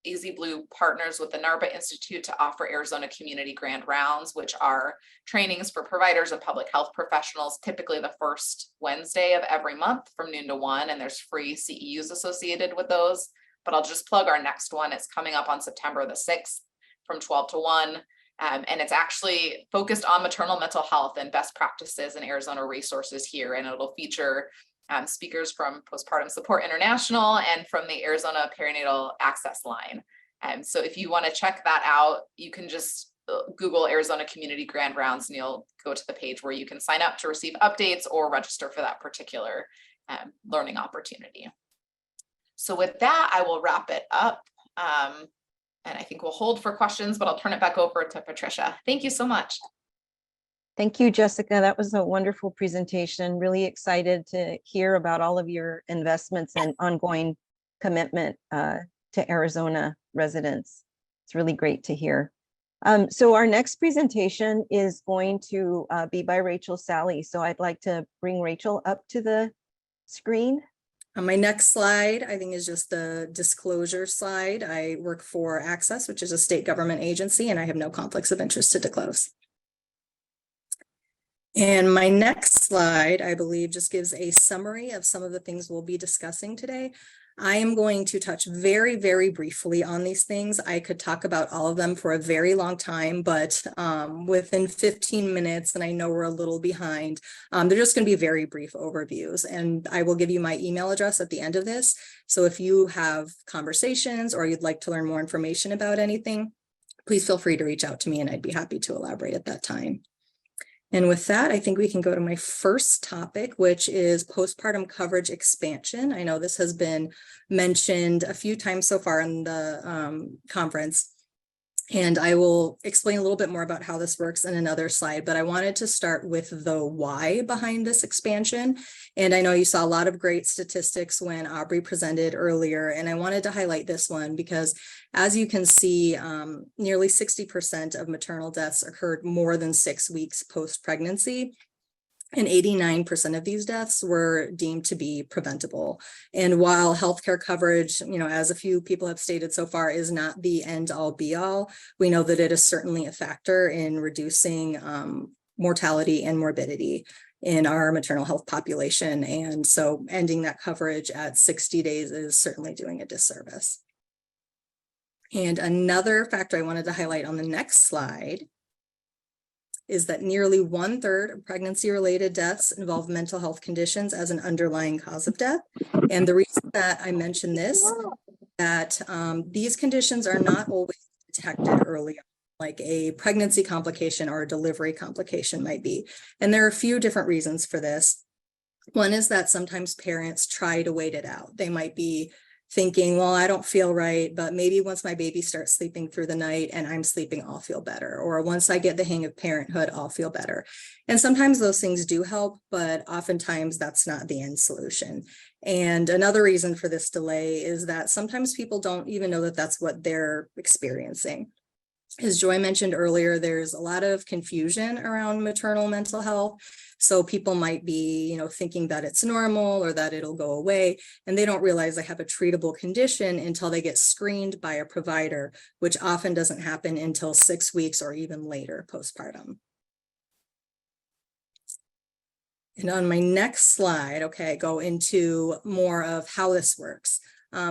AZ Blue partners with the NARPA Institute to offer Arizona Community Grand Rounds, which are trainings for providers and public health professionals, typically the first Wednesday of every month from noon to 1, and there's free CEUs associated with those. But I'll just plug our next one. It's coming up on September the 6th from 12 to 1. And it's actually focused on maternal mental health and best practices and Arizona resources here. And it'll feature speakers from Postpartum Support International and from the Arizona Perinatal Access Line. So if you want to check that out, you can just Google Arizona Community Grand Rounds and you'll go to the page where you can sign up to receive updates or register for that particular learning opportunity. So with that, I will wrap it up. And I think we'll hold for questions, but I'll turn it back over to Patricia. Thank you so much. Thank you, Jessica. That was a wonderful presentation. Really excited to hear about all of your investments and ongoing commitment to Arizona residents. It's really great to hear. So our next presentation is going to be by Rachel Sally. So I'd like to bring Rachel up to the screen. My next slide, I think, is just the disclosure slide. I work for Access, which is a state government agency, and I have no conflicts of interest to disclose. And my next slide, I believe, just gives a summary of some of the things we'll be discussing today. I am going to touch very, very briefly on these things. I could talk about all of them for a very long time, but within 15 minutes, and I know we're a little behind, they're just going to be very brief overviews. And I will give you my email address at the end of this. So if you have conversations or you'd like to learn more information about anything, please feel free to reach out to me and I'd be happy to elaborate at that time. And with that, I think we can go to my first topic, which is postpartum coverage expansion. I know this has been mentioned a few times so far in the conference, and I will explain a little bit more about how this works in another slide, but I wanted to start with the why behind this expansion. And I know you saw a lot of great statistics when Aubrey presented earlier, and I wanted to highlight this one because, as you can see, nearly 60% of maternal deaths occurred more than 6 weeks post-pregnancy. And 89% of these deaths were deemed to be preventable. And while healthcare coverage, as a few people have stated so far, is not the end all be all, we know that it is certainly a factor in reducing mortality and morbidity in our maternal health population. And so ending that coverage at 60 days is certainly doing a disservice. And another factor I wanted to highlight on the next slide is that nearly 1/3 of pregnancy-related deaths involve mental health conditions as an underlying cause of death. And the reason that I mention this, that these conditions are not always detected early on, like a pregnancy complication or a delivery complication might be. And there are a few different reasons for this. One is that sometimes parents try to wait it out. They might be thinking, well, I don't feel right, but maybe once my baby starts sleeping through the night and I'm sleeping, I'll feel better. Or once I get the hang of parenthood, I'll feel better. And sometimes those things do help, but oftentimes that's not the end solution. And another reason for this delay is that sometimes people don't even know that that's what they're experiencing. As Joy mentioned earlier, there's a lot of confusion around maternal mental health. So people might be, thinking that it's normal or that it'll go away, and they don't realize they have a treatable condition until they get screened by a provider, which often doesn't happen until 6 weeks or even later postpartum. And on my next slide, I go into more of how this works.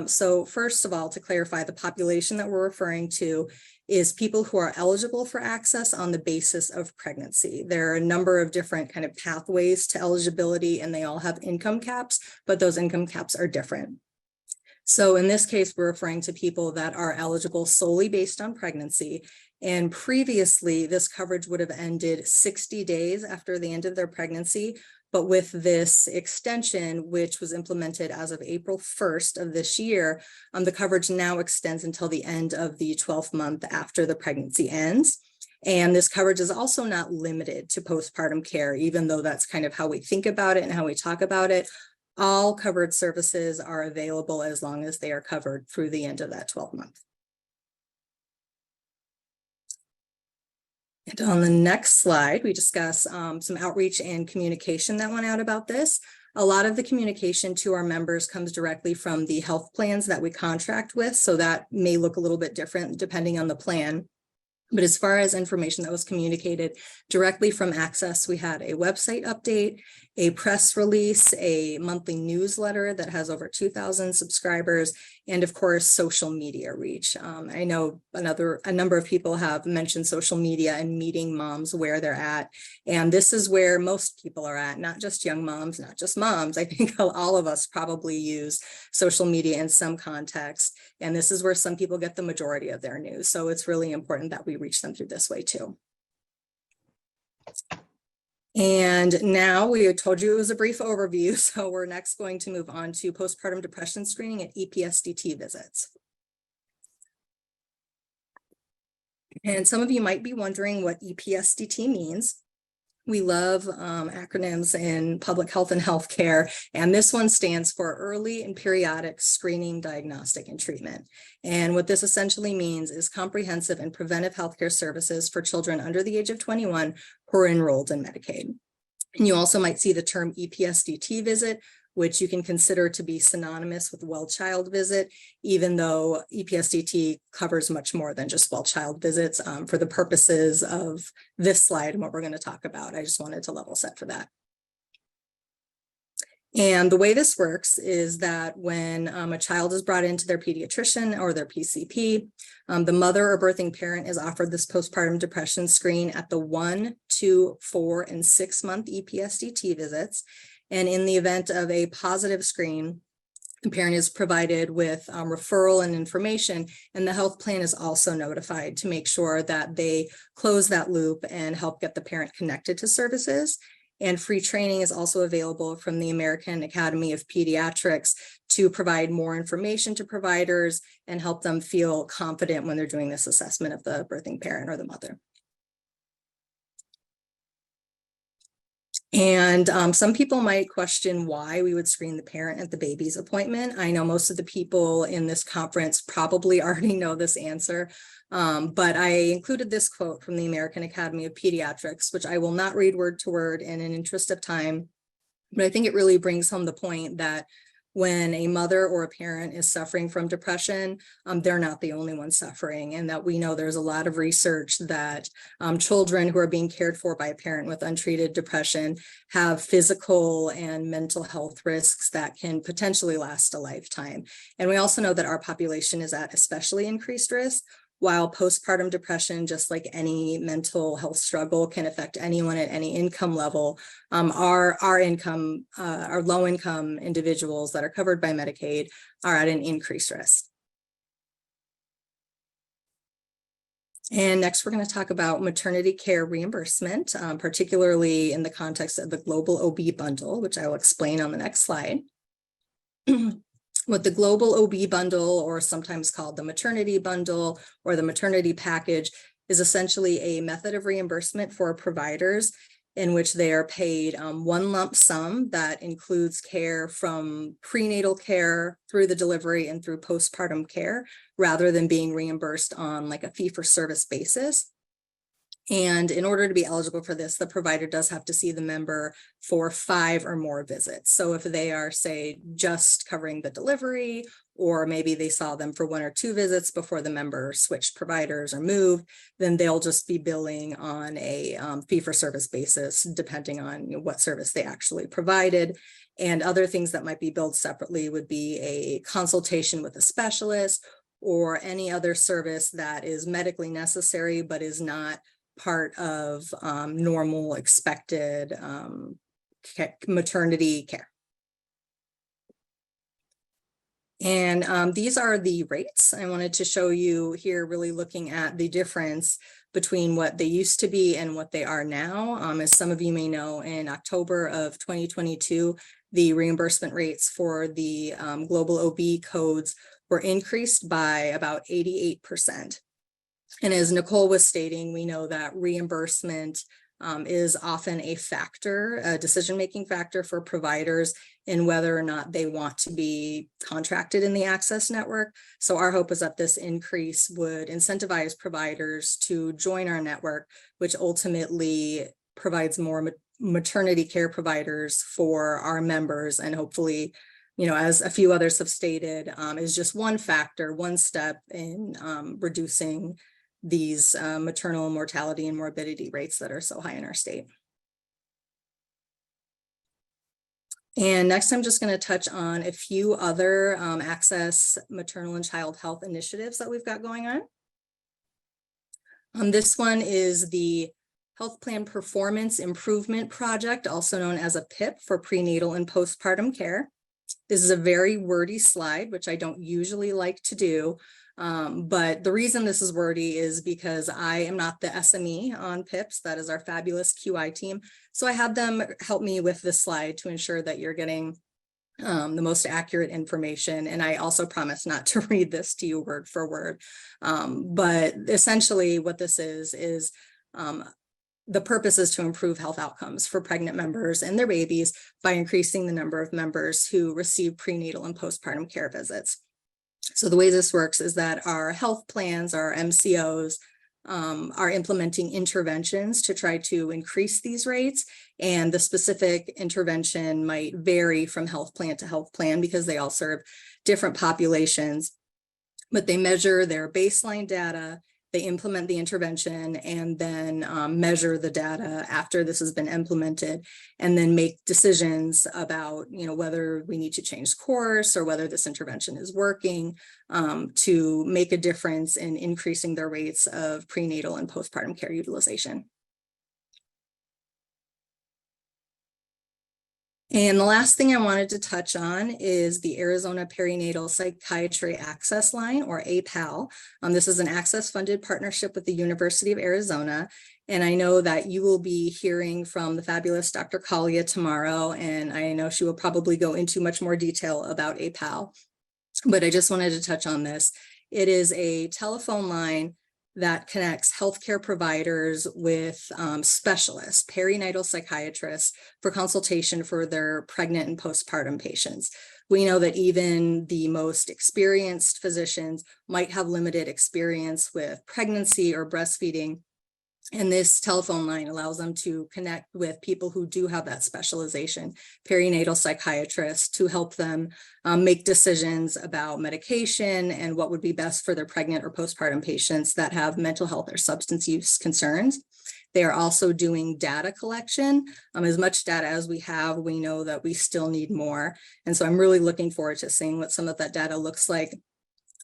So first of all, to clarify, the population that we're referring to is people who are eligible for access on the basis of pregnancy. There are a number of different kind of pathways to eligibility, and they all have income caps, but those income caps are different. So in this case, we're referring to people that are eligible solely based on pregnancy. And previously, this coverage would have ended 60 days after the end of their pregnancy. But with this extension, which was implemented as of April 1st of this year, the coverage now extends until the end of the 12th month after the pregnancy ends. And this coverage is also not limited to postpartum care, even though that's kind of how we think about it and how we talk about it. All covered services are available as long as they are covered through the end of that 12th month. And on the next slide, we discuss some outreach and communication that went out about this. A lot of the communication to our members comes directly from the health plans that we contract with, so that may look a little bit different depending on the plan. But as far as information that was communicated directly from Access, we had a website update, a press release, a monthly newsletter that has over 2,000 subscribers, and of course, social media reach. I know a number of people have mentioned social media and meeting moms where they're at. And this is where most people are at, not just young moms, not just moms. I think all of us probably use social media in some context. And this is where some people get the majority of their news. So it's really important that we reach them through this way too. And now we had told you it was a brief overview. So we're next going to move on to postpartum depression screening and EPSDT visits. And some of you might be wondering what EPSDT means. We love acronyms in public health and healthcare, and this one stands for Early and Periodic Screening, Diagnostic, and Treatment. And what this essentially means is comprehensive and preventive healthcare services for children under the age of 21 who are enrolled in Medicaid. And you also might see the term EPSDT visit, which you can consider to be synonymous with well-child visit, even though EPSDT covers much more than just well-child visits for the purposes of this slide and what we're going to talk about. I just wanted to level set for that. And the way this works is that when a child is brought into their pediatrician or their PCP, the mother or birthing parent is offered this postpartum depression screen at the 1, 2, 4, and 6 month EPSDT visits. And in the event of a positive screen, the parent is provided with referral and information, and the health plan is also notified to make sure that they close that loop and help get the parent connected to services. And free training is also available from the American Academy of Pediatrics to provide more information to providers and help them feel confident when they're doing this assessment of the birthing parent or the mother. And some people might question why we would screen the parent at the baby's appointment. I know most of the people in this conference probably already know this answer, but I included this quote from the American Academy of Pediatrics, which I will not read word to word in an interest of time, but I think it really brings home the point that when a mother or a parent is suffering from depression, they're not the only one suffering, and that we know there's a lot of research that children who are being cared for by a parent with untreated depression have physical and mental health risks that can potentially last a lifetime. And we also know that our population is at especially increased risk, while postpartum depression, just like any mental health struggle, can affect anyone at any income level. Our low income individuals that are covered by Medicaid are at an increased risk. And next, we're going to talk about maternity care reimbursement, particularly in the context of the global OB bundle, which I will explain on the next slide. What the global OB bundle, or sometimes called the maternity bundle or the maternity package, is essentially a method of reimbursement for providers in which they are paid one lump sum that includes care from prenatal care through the delivery and through postpartum care, rather than being reimbursed on like a fee-for-service basis. And in order to be eligible for this, the provider does have to see the member for 5 or more visits. So if they are, say, just covering the delivery or maybe they saw them for 1 or 2 visits before the member switched providers or moved, then they'll just be billing on a fee-for-service basis, depending on what service they actually provided. And other things that might be billed separately would be a consultation with a specialist or any other service that is medically necessary but is not part of normal expected maternity care. And these are the rates. I wanted to show you here, really looking at the difference between what they used to be and what they are now. As some of you may know, in October of 2022, the reimbursement rates for the global OB codes were increased by about 88%. And as Nicole was stating, we know that reimbursement is often a factor, a decision-making factor for providers in whether or not they want to be contracted in the access network. So our hope is that this increase would incentivize providers to join our network, which ultimately provides more maternity care providers for our members. And hopefully, as a few others have stated, is just one factor, one step in reducing these maternal mortality and morbidity rates that are so high in our state. And next, I'm just going to touch on a few other access maternal and child health initiatives that we've got going on. This one is the Health Plan Performance Improvement Project, also known as a PIP for prenatal and postpartum care. This is a very wordy slide, which I don't usually like to do. But the reason this is wordy is because I am not the SME on PIPs. That is our fabulous QI team. So I had them help me with this slide to ensure that you're getting the most accurate information. And I also promise not to read this to you word for word. But essentially what this is the purpose is to improve health outcomes for pregnant members and their babies by increasing the number of members who receive prenatal and postpartum care visits. So the way this works is that our health plans, our MCOs, are implementing interventions to try to increase these rates. And the specific intervention might vary from health plan to health plan because they all serve different populations. But they measure their baseline data, they implement the intervention, and then measure the data after this has been implemented, and then make decisions about whether we need to change course or whether this intervention is working to make a difference in increasing their rates of prenatal and postpartum care utilization. And the last thing I wanted to touch on is the Arizona Perinatal Psychiatry Access Line, or APAL. This is an access-funded partnership with the University of Arizona. And I know that you will be hearing from the fabulous Dr. Kalia tomorrow, and I know she will probably go into much more detail about APAL. But I just wanted to touch on this. It is a telephone line that connects healthcare providers with specialists, perinatal psychiatrists, for consultation for their pregnant and postpartum patients. We know that even the most experienced physicians might have limited experience with pregnancy or breastfeeding. And this telephone line allows them to connect with people who do have that specialization, perinatal psychiatrists, to help them make decisions about medication and what would be best for their pregnant or postpartum patients that have mental health or substance use concerns. They are also doing data collection. As much data as we have, we know that we still need more. And so I'm really looking forward to seeing what some of that data looks like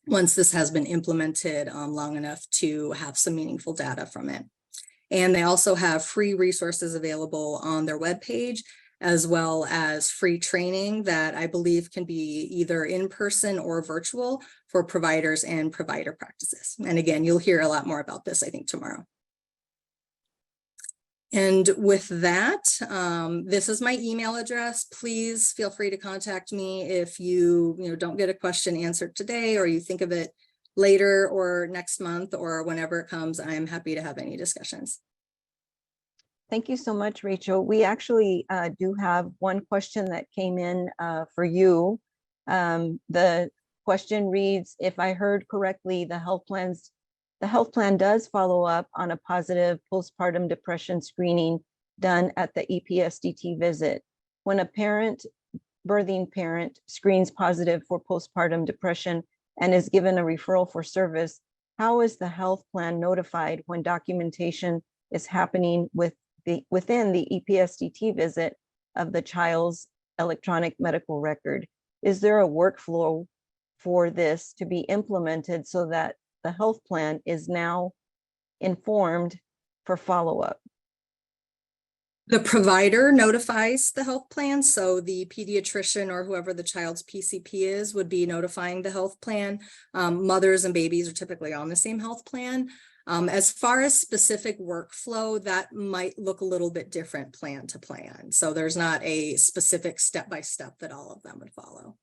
once this has been implemented long enough to have some meaningful data from it. And they also have free resources available on their webpage, as well as free training that I believe can be either in person or virtual for providers and provider practices. And again, you'll hear a lot more about this, I think, tomorrow. And with that, this is my email address. Please feel free to contact me if you don't get a question answered today, or you think of it later or next month or whenever it comes. I am happy to have any discussions. Thank you so much, Rachel. We actually do have one question that came in for you. The question reads, if I heard correctly, the health plan does follow up on a positive postpartum depression screening done at the EPSDT visit. When a parent birthing parent screens positive for postpartum depression and is given a referral for service, how is the health plan notified when documentation is happening within the EPSDT visit of the child's electronic medical record? Is there a workflow for this to be implemented so that the health plan is now informed for follow-up? The provider notifies the health plan, so the pediatrician or whoever the child's PCP is would be notifying the health plan. Mothers and babies are typically on the same health plan. As far as specific workflow, that might look a little bit different plan to plan. So there's not a specific step-by-step that all of them would follow.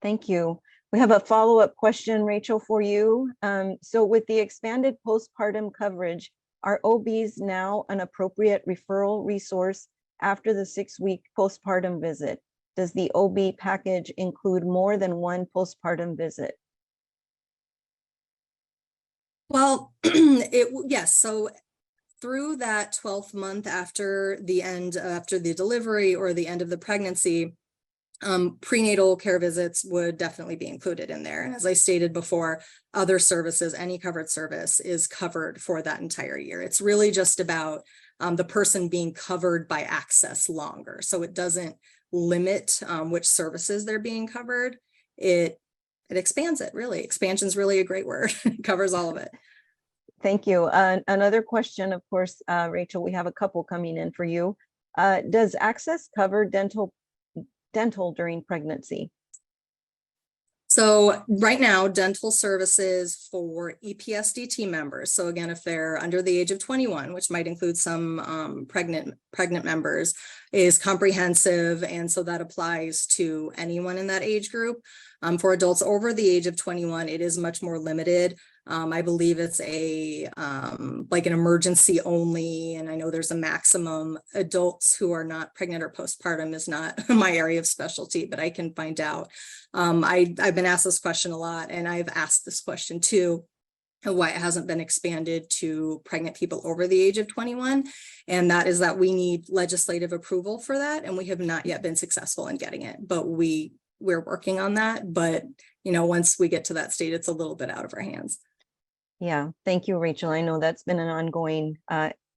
Thank you. We have a follow-up question, Rachel, for you. So with the expanded postpartum coverage, are OBs now an appropriate referral resource after the 6-week postpartum visit? Does the OB package include more than one postpartum visit? Well, yes. So through that 12th month after the delivery or the end of the pregnancy, prenatal care visits would definitely be included in there. And as I stated before, other services, any covered service is covered for that entire year. It's really just about the person being covered by access longer. So it doesn't limit which services they're being covered. It expands it, really. Expansion is really a great word. It covers all of it. Thank you. Another question, of course, Rachel, we have a couple coming in for you. Does access cover dental during pregnancy? So right now, dental services for EPSDT members. So again, if they're under the age of 21, which might include some pregnant members, is comprehensive. And so that applies to anyone in that age group. For adults over the age of 21, it is much more limited. I believe it's like an emergency only. And I know there's a maximum. Adults who are not pregnant or postpartum is not my area of specialty, but I can find out. I've been asked this question a lot, and I've asked this question too, why it hasn't been expanded to pregnant people over the age of 21. And that is that we need legislative approval for that. And we have not yet been successful in getting it, but we're working on that. But, once we get to that state, it's a little bit out of our hands. Yeah, thank you, Rachel. I know that's been an ongoing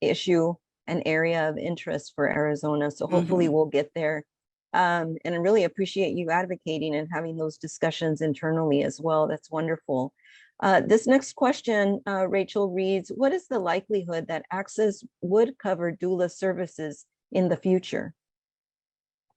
issue, an area of interest for Arizona. So hopefully we'll get there. And I really appreciate you advocating and having those discussions internally as well. That's wonderful. This next question, Rachel, reads, what is the likelihood that Access would cover doula services in the future?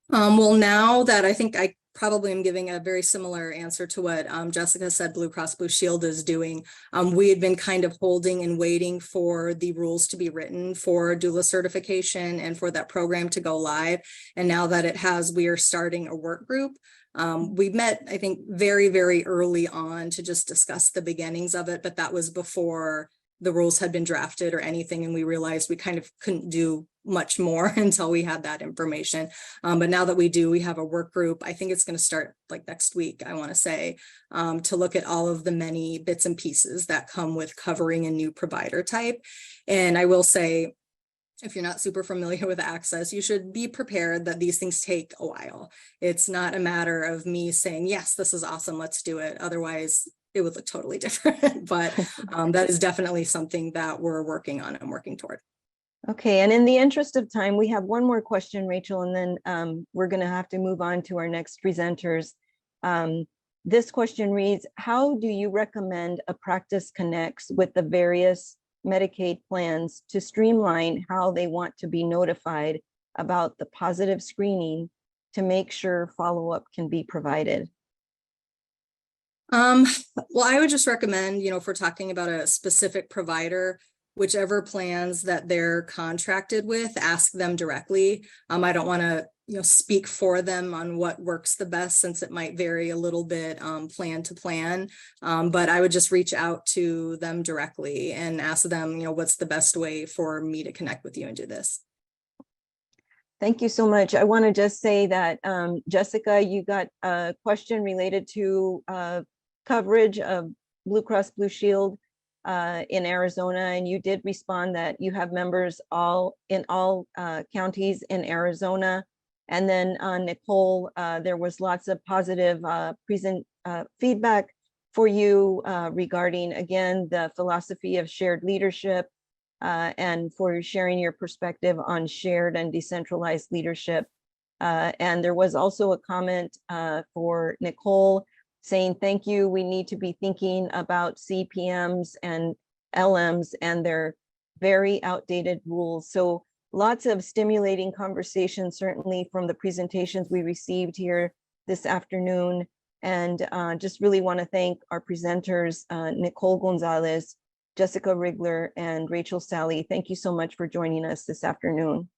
Well, now that I think I probably am giving a very similar answer to what Jessica said Blue Cross Blue Shield is doing. We had been kind of holding and waiting for the rules to be written for doula certification and for that program to go live. And now that it has, we are starting a work group. We met, I think, very, very early on to just discuss the beginnings of it, but that was before the rules had been drafted or anything. And we realized we kind of couldn't do much more until we had that information. But now that we do, we have a work group. I think it's going to start like next week, I want to say, to look at all of the many bits and pieces that come with covering a new provider type. And I will say, if you're not super familiar with Access, you should be prepared that these things take a while. It's not a matter of me saying, yes, this is awesome, let's do it. Otherwise, it would look totally different. But that is definitely something that we're working on and working toward. Okay, and in the interest of time, we have one more question, Rachel, and then we're going to have to move on to our next presenters. This question reads, how do you recommend a practice connects with the various Medicaid plans to streamline how they want to be notified about the positive screening to make sure follow-up can be provided? Well, I would just recommend, if we're talking about a specific provider, whichever plans that they're contracted with, ask them directly. I don't want to, speak for them on what works the best, since it might vary a little bit plan to plan. But I would just reach out to them directly and ask them, what's the best way for me to connect with you and do this. Thank you so much. I want to just say that, Jessica, you got a question related to coverage of Blue Cross Blue Shield in Arizona, and you did respond that you have members in all counties in Arizona. And then Nicole, there was lots of positive feedback for you regarding, again, the philosophy of shared leadership and for sharing your perspective on shared and decentralized leadership. And there was also a comment for Nicole saying, thank you, we need to be thinking about CPMs and LMs and their very outdated rules. So lots of stimulating conversation, certainly from the presentations we received here this afternoon. And just really want to thank our presenters, Nicole Gonzalez, Jessica Rigler, and Rachel Sally. Thank you so much for joining us this afternoon.